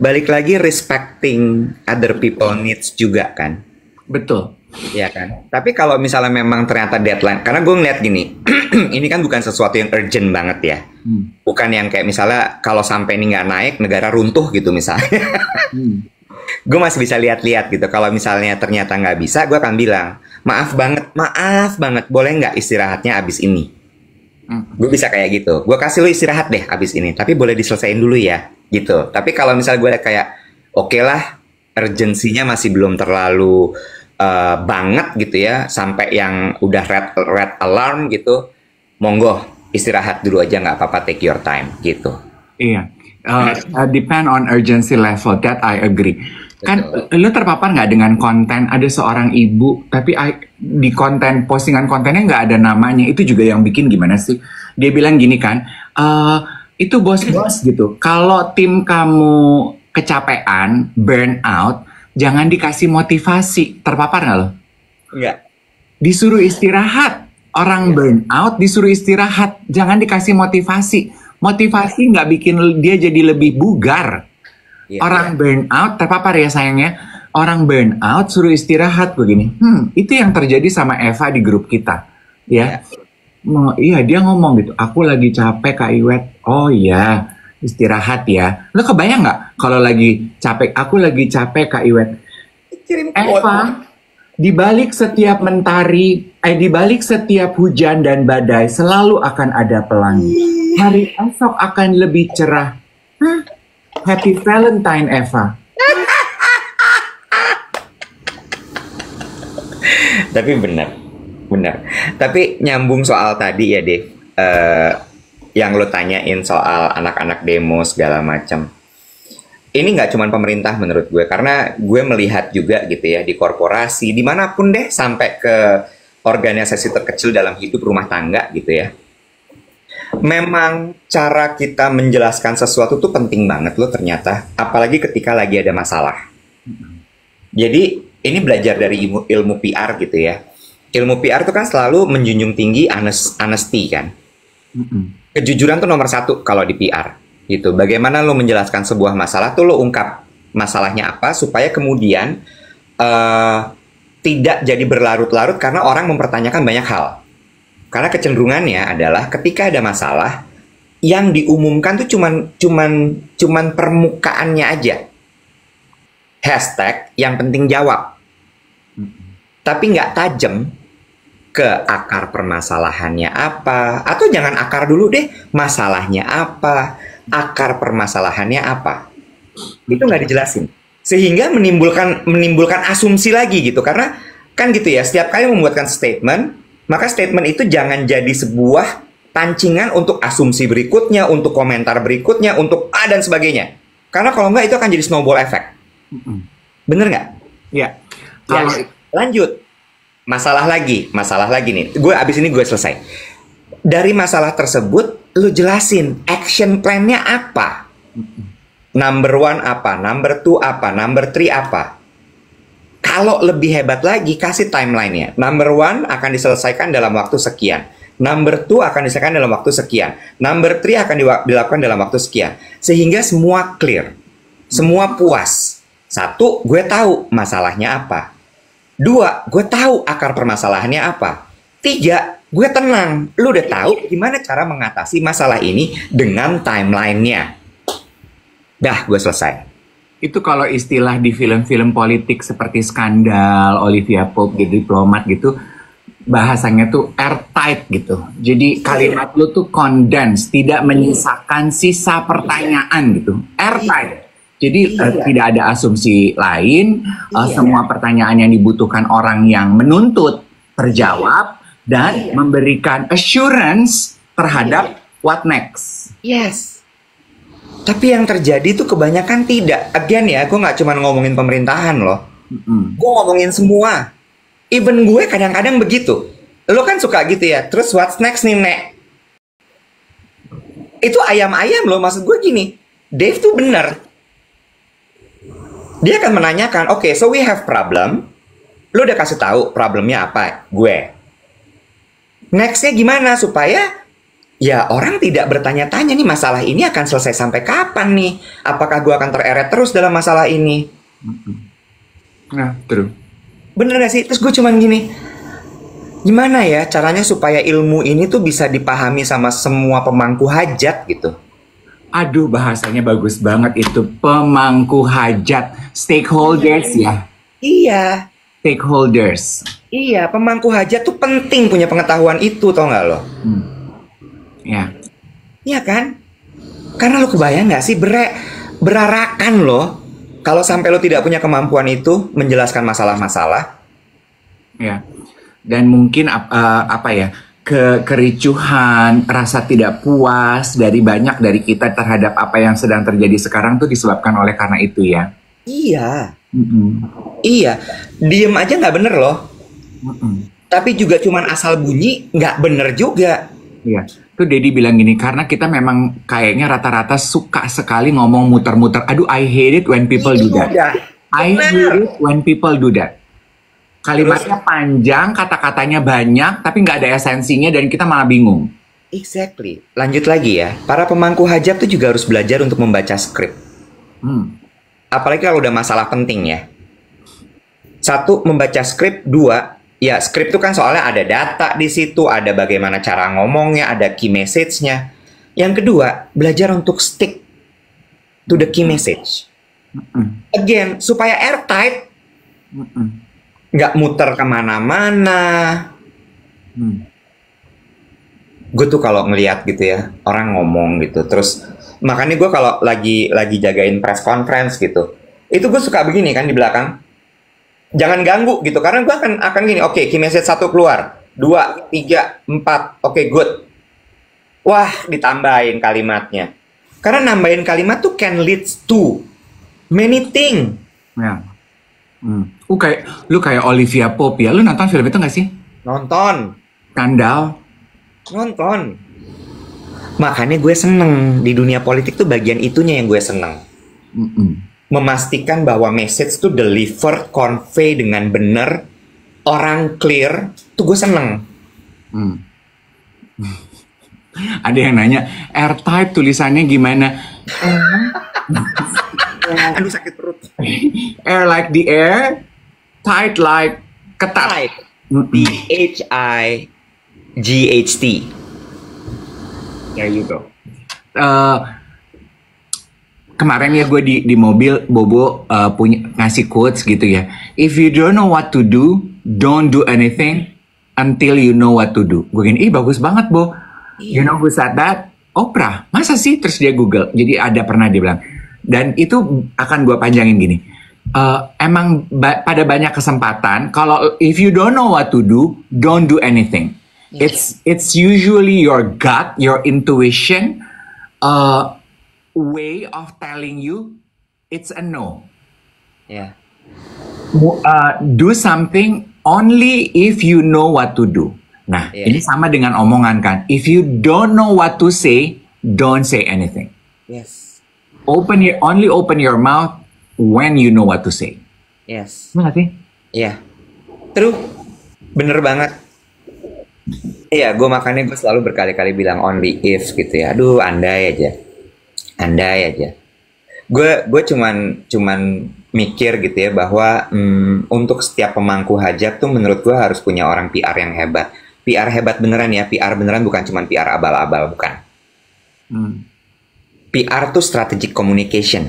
B: balik lagi respecting other people needs juga kan.
A: Betul.
B: Iya kan. Tapi kalau misalnya memang ternyata deadline, karena gue ngeliat gini, ini kan bukan sesuatu yang urgent banget ya. Bukan yang kayak misalnya kalau sampai ini nggak naik, negara runtuh gitu misalnya. Gue masih bisa lihat-lihat gitu. Kalau misalnya ternyata nggak bisa, gue akan bilang, maaf banget, boleh nggak istirahatnya abis ini? Gue bisa kayak gitu. Gue kasih lo istirahat deh abis ini, tapi boleh diselesain dulu ya, gitu. Tapi kalau misalnya gue kayak, oke lah, urgensinya masih belum terlalu banget gitu ya, sampai yang udah red alarm gitu, monggo istirahat dulu aja, nggak apa-apa, take your time gitu.
A: Iya. Depend on urgency level, that I agree. Kan lu terpapar nggak dengan konten ada seorang ibu tapi di konten postingan kontennya nggak ada namanya, itu juga yang bikin gimana sih. Dia bilang gini kan, itu bos-bos gitu, kalau tim kamu kecapean, burn out, jangan dikasih motivasi. Terpapar nggak lo?
B: Enggak.
A: Disuruh istirahat. Orang burn out disuruh istirahat. Jangan dikasih motivasi. Motivasi nggak bikin dia jadi lebih bugar. Orang burn out, terpapar ya sayangnya. Orang burn out suruh istirahat begini. Itu yang terjadi sama Eva di grup kita. Ya. Iya, dia ngomong gitu. Aku lagi capek Kak Iwet. Oh iya. Istirahat ya. Lo kebayang nggak kalau lagi capek? Aku lagi capek Kak Iwet. Eva, di balik setiap mentari, di balik setiap hujan dan badai selalu akan ada pelangi. Hari esok akan lebih cerah. Happy Valentine Eva.
B: Tapi benar. Tapi nyambung soal tadi ya Dave. Yang lo tanyain soal anak-anak demo segala macam. Ini nggak cuma pemerintah menurut gue, karena gue melihat juga gitu ya di korporasi, dimanapun deh, sampai ke organisasi terkecil dalam hidup, rumah tangga gitu ya. Memang cara kita menjelaskan sesuatu tuh penting banget loh ternyata, apalagi ketika lagi ada masalah. Jadi ini belajar dari ilmu PR gitu ya. Ilmu PR tuh kan selalu menjunjung tinggi honesty kan. Kejujuran tuh nomor 1 kalau di PR gitu. Bagaimana lo menjelaskan sebuah masalah tuh lo ungkap masalahnya apa supaya kemudian tidak jadi berlarut-larut karena orang mempertanyakan banyak hal. Karena kecenderungannya adalah ketika ada masalah yang diumumkan tuh cuman permukaannya aja. Hashtag yang penting jawab. Tapi nggak tajam ke akar permasalahannya apa, atau jangan akar dulu deh, masalahnya apa, akar permasalahannya apa, itu nggak dijelasin, sehingga menimbulkan asumsi lagi gitu. Karena kan gitu ya, setiap kali membuatkan statement, maka statement itu jangan jadi sebuah pancingan untuk asumsi berikutnya, untuk komentar berikutnya, untuk dan sebagainya. Karena kalau nggak itu akan jadi snowball effect. Bener nggak?
A: Iya.
B: Kalau lanjut. Masalah lagi nih. Abis ini gue selesai. Dari masalah tersebut, lu jelasin action plan-nya apa. Number 1 apa, number 2 apa, number 3 apa. Kalau lebih hebat lagi, kasih timeline-nya. Number 1 akan diselesaikan dalam waktu sekian. Number 2 akan diselesaikan dalam waktu sekian. Number 3 akan dilakukan dalam waktu sekian. Sehingga semua clear. Semua puas. 1, gue tahu masalahnya apa. 2, gue tahu akar permasalahannya apa. Tiga, gue tenang. Lu udah tahu gimana cara mengatasi masalah ini dengan timelinenya. Dah, gue selesai.
A: Itu kalau istilah di film-film politik seperti Skandal, Olivia Pope, gitu, Diplomat gitu, bahasanya tuh airtight gitu. Jadi kalimat lu tuh condense, tidak menyisakan sisa pertanyaan gitu. Airtight. Jadi tidak ada asumsi lain, semua pertanyaan yang dibutuhkan orang yang menuntut terjawab dan memberikan assurance terhadap what next.
B: Yes. Tapi yang terjadi tuh kebanyakan tidak. Again ya, gue nggak cuma ngomongin pemerintahan loh. Gue ngomongin semua. Even gue kadang-kadang begitu. Lo kan suka gitu ya. Terus what's next nih, Nek? Itu ayam-ayam loh. Maksud gue gini. Dave tuh bener. Dia akan menanyakan, oke, so we have problem. Lo udah kasih tahu problemnya apa? Gue. Nextnya gimana supaya ya orang tidak bertanya-tanya nih masalah ini akan selesai sampai kapan nih? Apakah gue akan tereret terus dalam masalah ini?
A: Nah, true.
B: Bener gak sih? Terus gue cuman gini, gimana ya caranya supaya ilmu ini tuh bisa dipahami sama semua pemangku hajat gitu?
A: Aduh, bahasanya bagus banget itu, pemangku hajat, stakeholders ya.
B: Iya.
A: Stakeholders.
B: Iya, pemangku hajat tuh penting punya pengetahuan itu, tau gak lo?
A: Ya.
B: Iya kan? Karena lo kebayang gak sih berarakan lo kalau sampai lo tidak punya kemampuan itu menjelaskan masalah-masalah.
A: Ya. Dan mungkin apa ya? Kericuhan, rasa tidak puas dari banyak dari kita terhadap apa yang sedang terjadi sekarang tuh disebabkan oleh karena itu ya.
B: Iya. Iya. Diem aja nggak bener loh. Tapi juga cuman asal bunyi nggak bener juga.
A: Iya. Tuh Dedi bilang gini, karena kita memang kayaknya rata-rata suka sekali ngomong muter-muter. Aduh, I hate it when people do that. I hate it when people do that. Kalimatnya panjang, kata-katanya banyak, tapi nggak ada esensinya dan kita malah bingung.
B: Exactly. Lanjut lagi ya. Para pemangku hajat tuh juga harus belajar untuk membaca skrip. Apalagi kalau udah masalah penting ya. Satu, membaca skrip. Dua, ya skrip itu kan soalnya ada data di situ, ada bagaimana cara ngomongnya, ada key message-nya. Yang kedua, belajar untuk stick to the key message. Again, supaya airtight. Nggak muter kemana-mana. Gue tuh kalau ngeliat gitu ya, orang ngomong gitu, terus makanya gue kalau lagi jagain press conference gitu, itu gue suka begini kan di belakang, jangan ganggu gitu, karena gue akan gini, oke, key message 1 keluar, 2, 3, 4, oke, good. Wah, ditambahin kalimatnya, karena nambahin kalimat tuh can lead to many things.
A: Ya. Lu kayak Olivia Pope ya. Lu nonton film itu gak sih?
B: Nonton.
A: Skandal.
B: Nonton. Makanya gue seneng di dunia politik tuh bagian itunya yang gue seneng. Memastikan bahwa message tuh deliver, convey dengan bener, orang clear, tuh gue seneng.
A: Ada yang nanya, airtight tulisannya gimana?
B: Aduh, sakit perut.
A: Air like the air, tight like ketat. THIGHT. There you go. Kemarin ya gue di mobil, Bobo punya ngasih quotes gitu ya. If you don't know what to do, don't do anything until you know what to do. Gue gini, bagus banget, Bo. You know who said that? Oprah. Masa sih? Terus dia Google. Jadi ada pernah dia bilang. Dan itu akan gue panjangin gini. Emang pada banyak kesempatan, kalau if you don't know what to do, don't do anything. It's usually your gut, your intuition, way of telling you it's a no.
B: Yeah.
A: Do something only if you know what to do. Nah, ini sama dengan omongan kan. If you don't know what to say, don't say anything.
B: Yes.
A: Only open your mouth when you know what to say.
B: Yes.
A: Benar sih?
B: Iya. True. Bener banget. Iya, gue makanya gue selalu berkali-kali bilang only if gitu ya. Aduh, andai aja. Gue cuman mikir gitu ya bahwa untuk setiap pemangku hajat tuh menurut gue harus punya orang PR yang hebat. PR hebat beneran ya, PR beneran, bukan cuma PR abal-abal, bukan.
A: Hmm.
B: PR tuh strategic communication.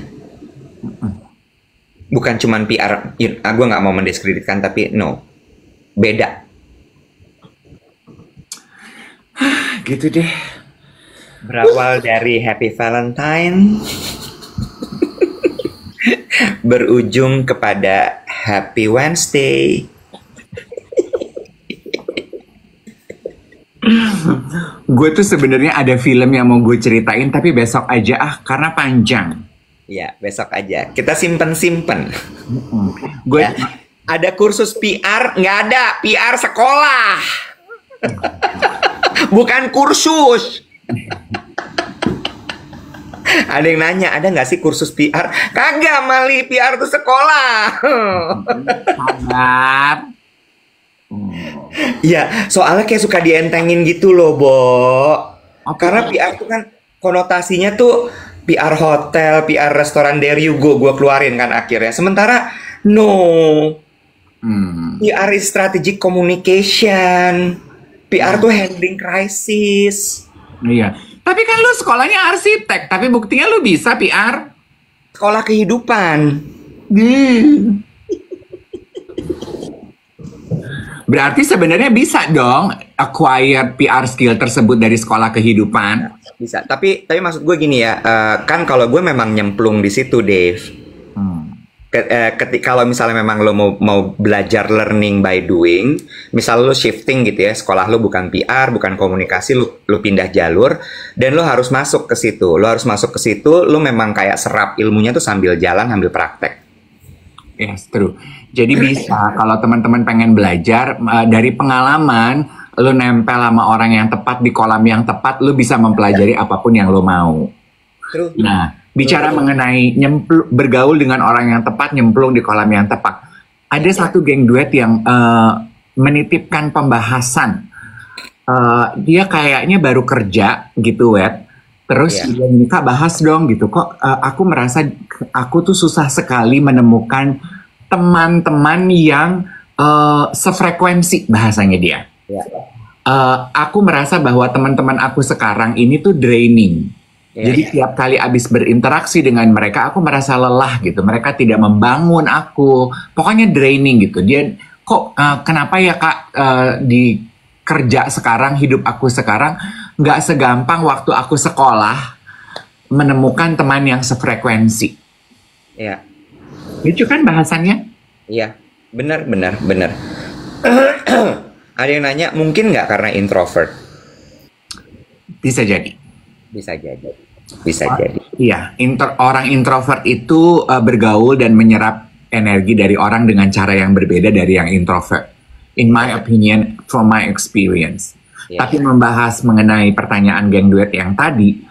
B: Bukan cuma PR, gue nggak mau mendiskreditkan, tapi no, beda.
A: Gitu deh.
B: Berawal dari Happy Valentine, berujung kepada Happy Wednesday.
A: Gue tuh sebenarnya ada film yang mau gue ceritain tapi besok aja karena panjang.
B: Ya, besok aja. Kita simpen-simpen.
A: Gue
B: Ya. Ada kursus PR? Nggak ada. PR sekolah. Bukan kursus. Ada yang nanya, ada nggak sih kursus PR? Kagak, Mali. PR tuh sekolah.
A: sabar.
B: Iya, soalnya kayak suka dientengin gitu loh, Bo. Karena PR tuh kan konotasinya tuh PR hotel, PR restoran, there you go, gue keluarin kan akhirnya. Sementara, no. PR is strategic communication. PR tuh handling crisis.
A: Iya. Tapi kan lu sekolahnya arsitek, tapi buktinya lu bisa PR.
B: Sekolah kehidupan.
A: Berarti sebenarnya bisa dong acquire PR skill tersebut dari sekolah kehidupan.
B: Bisa, tapi maksud gue gini ya, kan kalau gue memang nyemplung di situ, Dave. Kalau misalnya memang lo mau belajar learning by doing, misal lo shifting gitu ya, sekolah lo bukan PR, bukan komunikasi, lo pindah jalur, dan lo harus masuk ke situ. Lo harus masuk ke situ, lo memang kayak serap ilmunya tuh sambil jalan, sambil praktek.
A: Yes, true. Jadi bisa kalau teman-teman pengen belajar dari pengalaman, lo nempel sama orang yang tepat di kolam yang tepat, lo bisa mempelajari apapun yang lo mau.
B: True.
A: Nah, bicara mengenai bergaul dengan orang yang tepat, nyemplung di kolam yang tepat. Ada satu geng duet yang menitipkan pembahasan. Dia kayaknya baru kerja gitu, Wet. Terus dia Kak bahas dong gitu. Kok aku merasa aku tuh susah sekali menemukan teman-teman yang sefrekuensi, bahasanya dia. Aku merasa bahwa teman-teman aku sekarang ini tuh draining. Jadi tiap kali abis berinteraksi dengan mereka, aku merasa lelah gitu. Mereka tidak membangun aku. Pokoknya draining gitu. Dia kok kenapa ya Kak di kerja sekarang, hidup aku sekarang nggak segampang waktu aku sekolah menemukan teman yang sefrekuensi.
B: Iya.
A: Itu kan bahasannya?
B: Iya, benar. Ada yang nanya, mungkin nggak karena introvert?
A: Bisa jadi.
B: Bisa jadi.
A: Iya, orang introvert itu bergaul dan menyerap energi dari orang dengan cara yang berbeda dari yang introvert. In my opinion, from my experience. Tapi membahas mengenai pertanyaan geng duet yang tadi,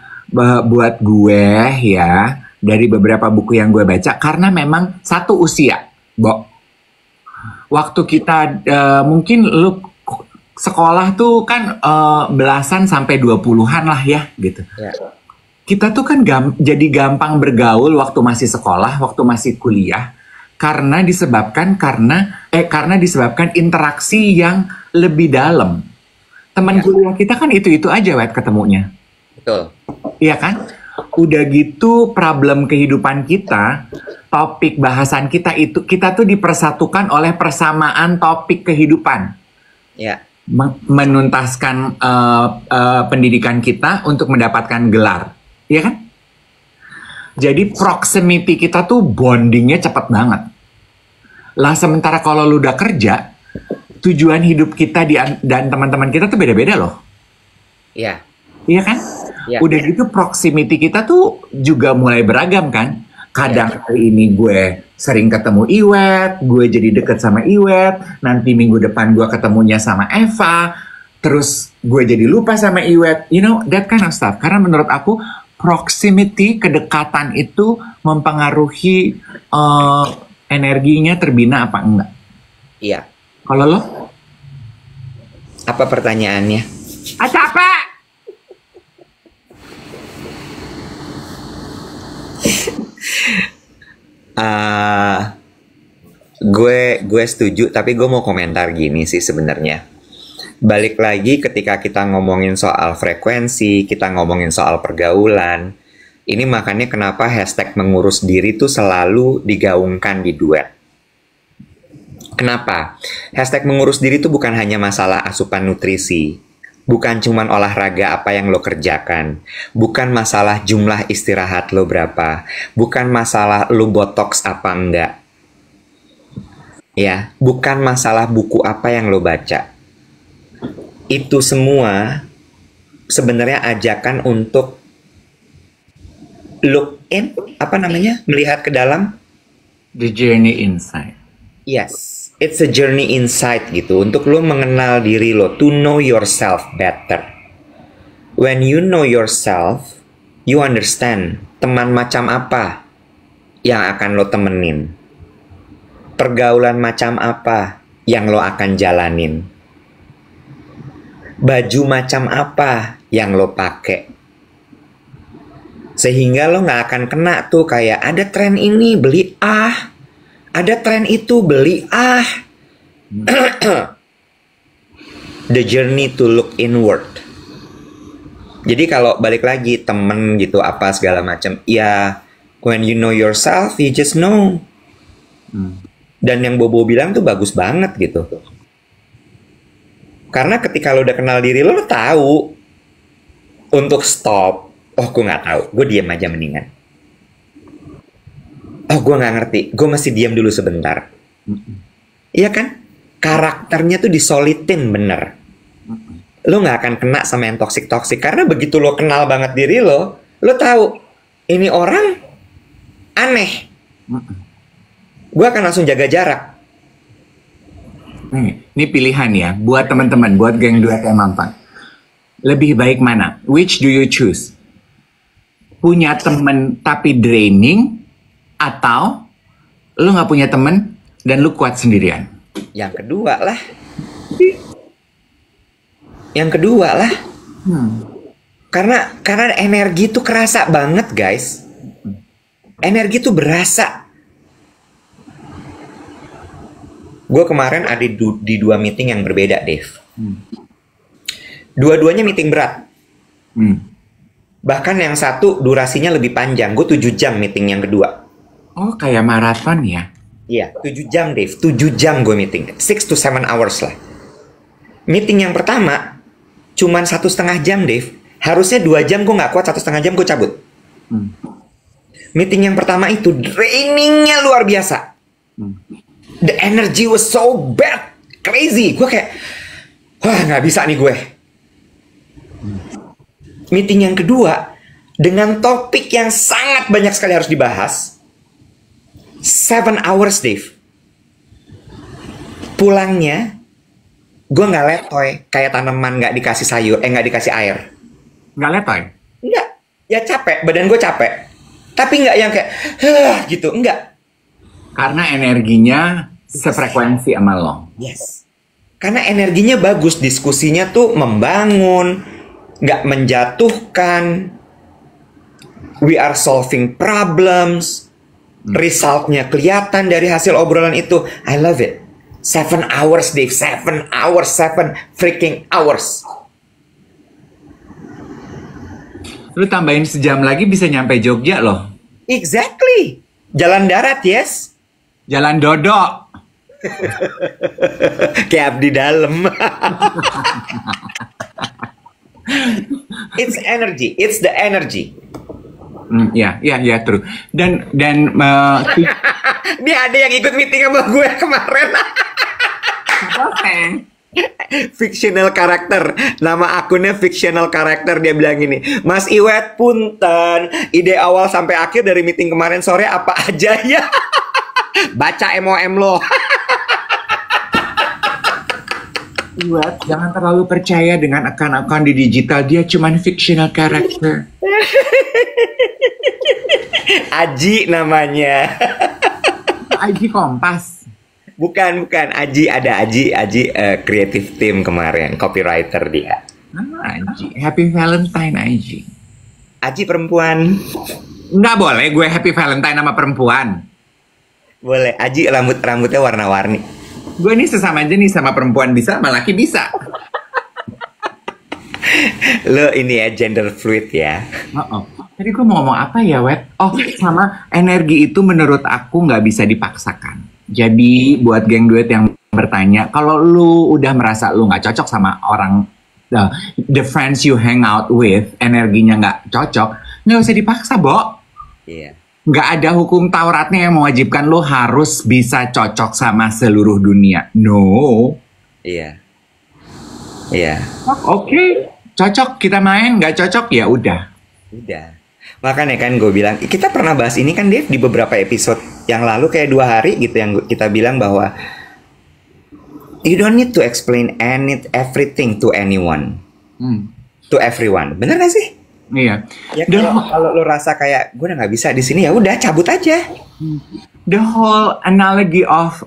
A: buat gue ya, dari beberapa buku yang gue baca, karena memang satu usia, Bo. Waktu kita, mungkin lu sekolah tuh kan belasan sampai 20-an lah ya, gitu. Kita tuh kan jadi gampang bergaul waktu masih sekolah, waktu masih kuliah, karena disebabkan interaksi yang lebih dalam. Teman kuliah kita kan itu aja, Wet, ketemunya.
B: Betul.
A: Iya kan? Udah gitu problem kehidupan kita, topik bahasan kita kita tuh dipersatukan oleh persamaan topik kehidupan.
B: Ya.
A: Menuntaskan pendidikan kita untuk mendapatkan gelar. Iya kan? Jadi proximity kita tuh bondingnya cepat banget. Lah sementara kalau lu udah kerja, tujuan hidup kita dan teman-teman kita tuh beda-beda loh.
B: Iya.
A: Iya kan?
B: Ya.
A: Udah gitu proximity kita tuh juga mulai beragam kan? Kadang hari ini gue sering ketemu Iwet, gue jadi deket sama Iwet, nanti minggu depan gue ketemunya sama Eva, terus gue jadi lupa sama Iwet, you know, that kind of stuff. Karena menurut aku proximity, kedekatan itu mempengaruhi energinya terbina apa enggak.
B: Iya.
A: Kalau lo?
B: Apa pertanyaannya?
A: Capek!
B: Gue setuju, tapi gue mau komentar gini sih sebenarnya. Balik lagi ketika kita ngomongin soal frekuensi, kita ngomongin soal pergaulan. Ini makanya kenapa hashtag mengurus diri tuh selalu digaungkan di duet. Kenapa? Hashtag mengurus diri tuh bukan hanya masalah asupan nutrisi. Bukan cuman olahraga apa yang lo kerjakan. Bukan masalah jumlah istirahat lo berapa. Bukan masalah lo botox apa enggak. Ya, bukan masalah buku apa yang lo baca. Itu semua sebenarnya ajakan untuk look in, melihat ke dalam.
A: The journey inside.
B: Yes, it's a journey inside gitu, untuk lo mengenal diri lo, to know yourself better. When you know yourself, you understand teman macam apa yang akan lo temenin, pergaulan macam apa yang lo akan jalanin, baju macam apa yang lo pakai. Sehingga lo gak akan kena tuh kayak ada tren ini beli ada tren itu beli The journey to look inward. Jadi kalau balik lagi temen gitu apa segala macam, ya when you know yourself, you just know. Dan yang Bobo bilang tuh bagus banget gitu. Karena ketika lo udah kenal diri lo tahu untuk stop. Oh, gue nggak tahu. Gue diam aja mendingan. Oh, gue nggak ngerti. Gue masih diam dulu sebentar. Iya kan? Karakternya tuh disolitin bener. Lo nggak akan kena sama yang toksik-toksik. Karena begitu lo kenal banget diri lo tahu ini orang aneh. Gue akan langsung jaga jarak.
A: Ini pilihan ya, buat teman-teman, buat geng duet yang nonton. Lebih baik mana? Which do you choose? Punya temen tapi draining, atau lu nggak punya temen dan lu kuat sendirian?
B: Yang kedua lah. Yang kedua lah. Karena energi tuh kerasa banget, guys. Energi tuh berasa. Gue kemarin ada di 2 meeting yang berbeda, Dave. Dua-duanya meeting berat. Bahkan yang satu durasinya lebih panjang. Gue 7 jam meeting yang kedua.
A: Oh, kayak maraton ya?
B: Iya, 7 jam, Dave. 7 jam gue meeting. 6 to 7 hours lah. Meeting yang pertama, cuman 1,5 jam, Dave. Harusnya 2 jam gue gak kuat, 1,5 jam gue cabut. Meeting yang pertama itu drainingnya luar biasa. The energy was so bad. Crazy. Gue kayak, wah gak bisa nih gue. Meeting yang kedua, dengan topik yang sangat banyak sekali harus dibahas, 7 hours, Dave. Pulangnya, gue gak letoy kayak tanaman gak dikasih sayur, gak dikasih air.
A: Gak letoy?
B: Enggak, ya capek, badan gue capek. Tapi gak yang kayak, gitu, enggak.
A: Karena energinya sefrekuensi sama lo.
B: Yes. Karena energinya bagus, diskusinya tuh membangun, nggak menjatuhkan. We are solving problems. Resultnya kelihatan dari hasil obrolan itu. I love it. 7 hours, Dave. 7 hours. 7 freaking hours.
A: Lu tambahin sejam lagi bisa nyampe Jogja loh.
B: Exactly. Jalan darat, yes.
A: Jalan dodok.
B: Kayak abdi dalam. It's energy. It's the energy.
A: Ya, true. Dan
B: Ini ada yang ikut meeting sama gue kemarin. Fictional karakter. Nama akunnya fictional karakter. Dia bilang gini, Mas Iwet, punten, ide awal sampai akhir dari meeting kemarin sore apa aja ya? Baca MOM lo.
A: Iwet, jangan terlalu percaya dengan akun-akun di digital. Dia cuman fictional karakter.
B: Aji namanya.
A: Aji Kompas.
B: Bukan. Aji, ada Aji creative team kemarin, copywriter dia.
A: Aji. Happy Valentine, Aji.
B: Aji perempuan.
A: Nggak boleh gue happy Valentine sama perempuan.
B: Boleh, Aji rambutnya warna-warni.
A: Gue ini sesama jenis sama perempuan bisa, sama laki bisa.
B: Lo ini ya gender fluid ya.
A: Oh. Tadi gue mau ngomong apa ya, Wet? Oh, sama energi itu menurut aku nggak bisa dipaksakan. Jadi buat geng duet yang bertanya, kalau lu udah merasa lu nggak cocok sama orang, the friends you hang out with, energinya nggak cocok, nggak usah dipaksa, Bo.
B: Iya.
A: Nggak ada hukum Tauratnya yang mewajibkan lu harus bisa cocok sama seluruh dunia. No.
B: Iya. Iya.
A: Oke, cocok kita main, nggak cocok ya udah.
B: Udah. Makanya kan gue bilang, kita pernah bahas ini kan Dev di beberapa episode yang lalu kayak 2 hari gitu yang kita bilang bahwa you don't need to explain everything to anyone, to everyone. Bener gak sih?
A: Iya.
B: Ya kalau lo rasa kayak gue udah nggak bisa di sini ya udah cabut aja.
A: The whole analogy of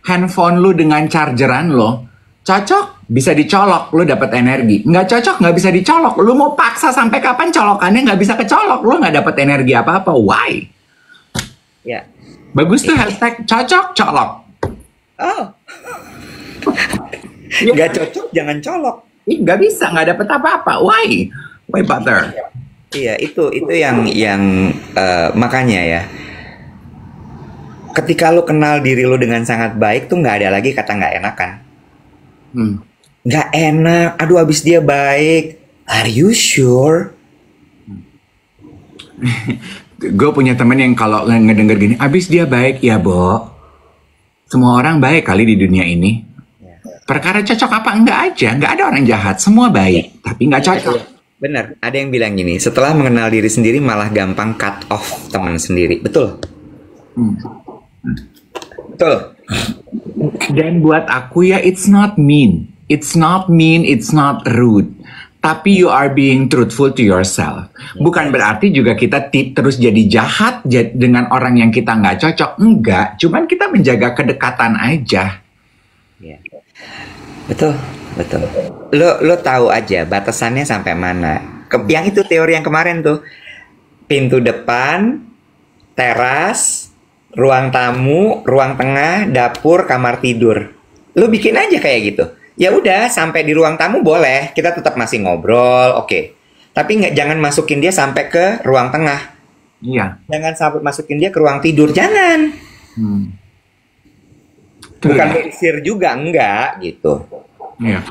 A: handphone lu dengan chargeran lo cocok bisa dicolok, lu dapat energi. Nggak cocok nggak bisa dicolok. Lu mau paksa sampai kapan colokannya nggak bisa kecolok, lu nggak dapat energi apa-apa. Why?
B: Ya.
A: Bagus tuh hashtag cocok colok.
B: Oh. Nggak cocok jangan colok.
A: Ih, nggak bisa, nggak dapat apa-apa. Why? Why bother?
B: Iya, itu yang makanya ya. Ketika lu kenal diri lu dengan sangat baik tuh nggak ada lagi kata nggak enakan. Nggak enak. Aduh, abis dia baik. Are you sure?
A: Gue punya temen yang kalau ngedenger gini, abis dia baik, ya Bo. Semua orang baik kali di dunia ini. Perkara cocok apa enggak aja, nggak ada orang jahat, semua baik, tapi nggak cocok.
B: Bener, ada yang bilang gini, setelah mengenal diri sendiri malah gampang cut off teman sendiri. Betul? Betul.
A: Dan buat aku ya, it's not mean. It's not mean, it's not rude. Tapi you are being truthful to yourself. Bukan berarti juga kita terus jadi jahat dengan orang yang kita nggak cocok. Enggak, cuman kita menjaga kedekatan aja.
B: Ya. Betul, betul. Lo tahu aja batasannya sampai mana. Yang itu teori yang kemarin tuh. Pintu depan, teras, ruang tamu, ruang tengah, dapur, kamar tidur. Lo bikin aja kayak gitu. Ya udah, sampai di ruang tamu boleh, kita tetap masih ngobrol, oke. Tapi jangan masukin dia sampai ke ruang tengah.
A: Iya.
B: Jangan sampai masukin dia ke ruang tidur, jangan. Bukan diusir juga, enggak gitu.
A: Iya.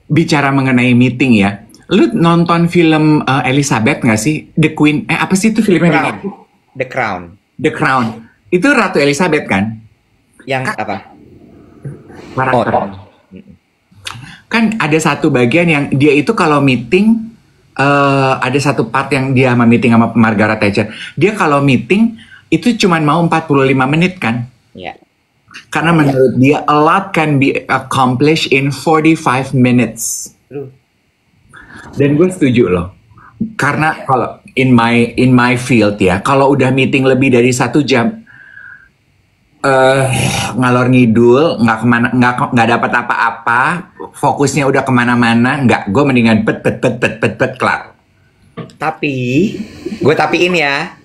A: Bicara mengenai meeting ya, lu nonton film Elizabeth nggak sih? The Queen, apa sih itu filmnya?
B: The Crown.
A: The Crown. Itu Ratu Elizabeth kan?
B: Yang apa?
A: Kan ada satu bagian yang dia itu kalau meeting, ada satu part yang dia sama meeting sama Margaret Thatcher. Dia kalau meeting itu cuma mau 45 menit kan?
B: Iya.
A: Karena menurut dia a lot can be accomplished in 45 minutes. Dan gue setuju loh. Karena kalau in my field ya, kalau udah meeting lebih dari 1 jam, ngalor ngidul, nggak dapat apa-apa, fokusnya udah kemana-mana, gue mendingan pet kelar.
B: Tapi tapiin ya,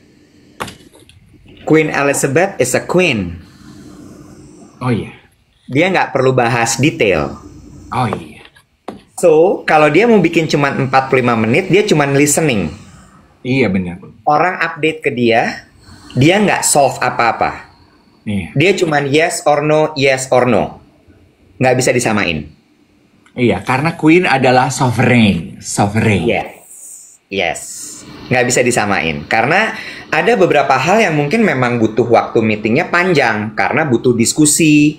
B: Queen Elizabeth is a queen.
A: Oh iya.
B: Dia nggak perlu bahas detail.
A: Oh iya.
B: So kalau dia mau bikin cuma 45 menit, dia cuma listening.
A: Iya benar.
B: Orang update ke dia nggak solve apa-apa.
A: Iya.
B: Dia cuman yes or no. Nggak bisa disamain.
A: Iya, karena Queen adalah sovereign.
B: Yes. Nggak bisa disamain. Karena ada beberapa hal yang mungkin memang butuh waktu meetingnya panjang. Karena butuh diskusi,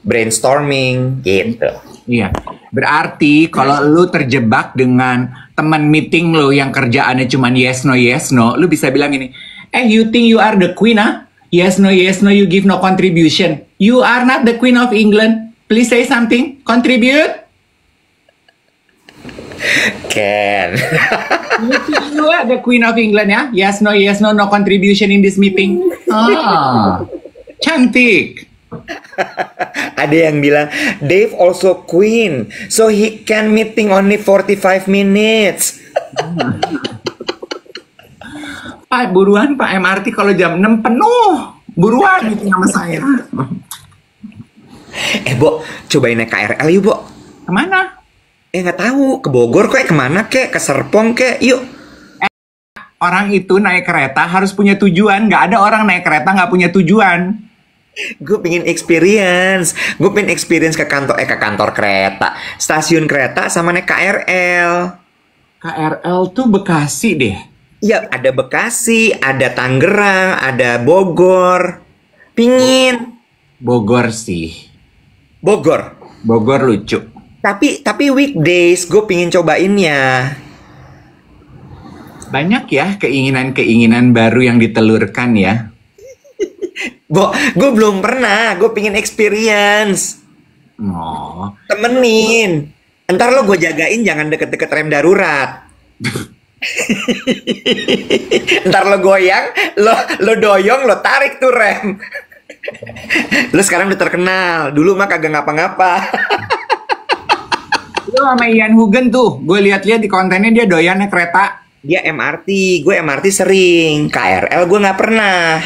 B: brainstorming, gitu.
A: Iya. Berarti kalau lu terjebak dengan teman meeting lu yang kerjaannya cuman yes no, lu bisa bilang ini, you think you are the queen, huh? Yes, no, you give no contribution. You are not the Queen of England. Please say something. Contribute.
B: Ken.
A: You are the Queen of England, ya? Yes, no contribution in this meeting. Cantik.
B: Ada yang bilang, Dave also queen. So he can meeting only 45 minutes.
A: Pak, buruan Pak, MRT kalau jam 6 penuh. Buruan itu sama saya.
B: Bo, cobain naik KRL yuk, Bo.
A: Kemana?
B: Nggak tahu, ke Bogor kek, kemana kek, ke Serpong kek, yuk.
A: Orang itu naik kereta harus punya tujuan. Nggak ada orang naik kereta nggak punya tujuan.
B: Gue pengen experience ke kantor kereta, stasiun kereta, sama naik KRL.
A: KRL tuh Bekasi deh.
B: Iya, ada Bekasi, ada Tangerang, ada Bogor. Pingin.
A: Bogor sih.
B: Bogor.
A: Bogor lucu.
B: Tapi weekdays gue pingin cobainnya.
A: Banyak ya keinginan-keinginan baru yang ditelurkan ya.
B: Gue belum pernah, gue pingin experience.
A: Oh.
B: Temenin. Ntar lo gue jagain jangan deket-deket rem darurat. Ntar lo goyang, lo doyong, lo tarik tuh rem. Lo sekarang udah terkenal, dulu mah kagak ngapa-ngapa.
A: Lu sama Ian Hugen tuh, gue lihat-lihat di kontennya dia doyan naik kereta.
B: Dia MRT, gue MRT sering. KRL gue nggak pernah.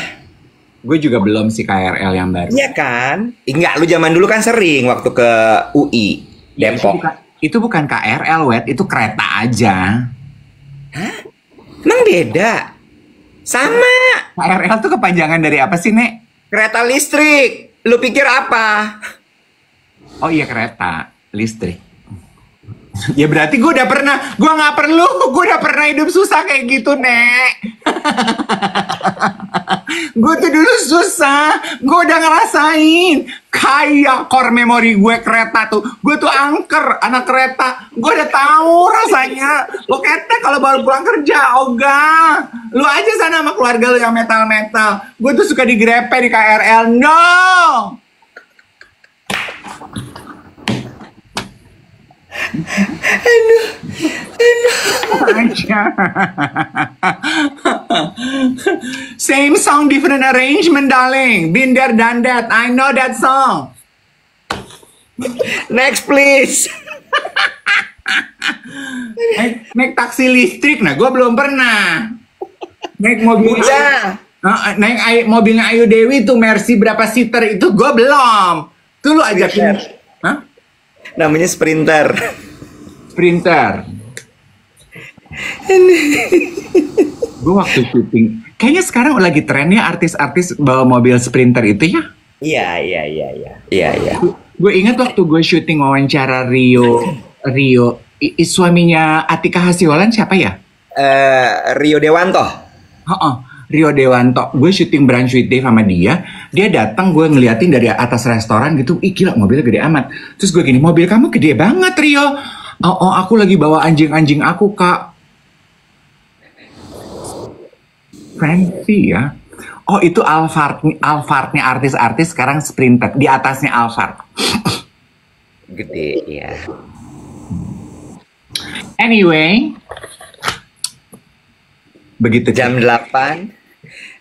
A: Gue juga belum sih KRL yang baru.
B: Iya kan? Enggak, lu zaman dulu kan sering waktu ke UI, Depok.
A: Itu bukan KRL, Wet. Itu kereta aja.
B: Hah? Emang beda? Sama.
A: KRL tuh kepanjangan dari apa sih, Nek?
B: Kereta listrik. Lu pikir apa?
A: Oh iya, kereta listrik. Ya berarti gue udah pernah. Gue nggak perlu. Gue udah pernah hidup susah kayak gitu, Nek. Gue tuh dulu susah. Gue udah ngerasain. Kayak core memory gue kereta tuh. Gue tuh angker anak kereta. Gue udah tahu rasanya. Lo ketek kalau baru pulang kerja. Ogah. Lu aja sana sama keluarga lu yang metal-metal. Gue tuh suka digrepe di KRL. No. Same song, different arrangement, darling. Been there, done that. I know that song.
B: Next please.
A: Naik taksi listrik, nah gue belum pernah. Naik mobil.
B: Udah.
A: Naik mobilnya Ayu Dewi tuh Mercy berapa seater itu gue belum. Tuh lu ajakin. Hah?
B: Namanya Sprinter.
A: Sprinter. Gue waktu syuting, kayaknya sekarang lagi trennya artis-artis bawa mobil Sprinter itu ya.
B: Iya.
A: Gue ingat waktu gue syuting wawancara Rio, suaminya Atika Hasiholan siapa ya?
B: Rio Dewanto.
A: Rio Dewanto. Gue syuting Brunch with Dave sama dia. Dia datang, gue ngeliatin dari atas restoran gitu. Ih gila, mobilnya gede amat. Terus gue gini, mobil kamu gede banget, Rio. Oh, aku lagi bawa anjing-anjing aku, Kak. Fancy ya. Oh, itu Alphardnya artis-artis sekarang Sprinter. Di atasnya Alphard.
B: Gede, ya.
A: Anyway. Begitu.
B: Jam 8.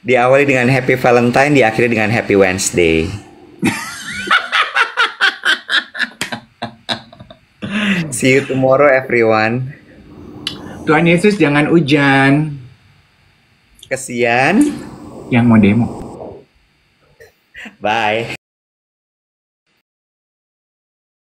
B: Diawali dengan Happy Valentine, diakhiri dengan Happy Wednesday. See you tomorrow, everyone.
A: Tuhan Yesus jangan hujan.
B: Kesian.
A: Yang mau demo.
B: Bye.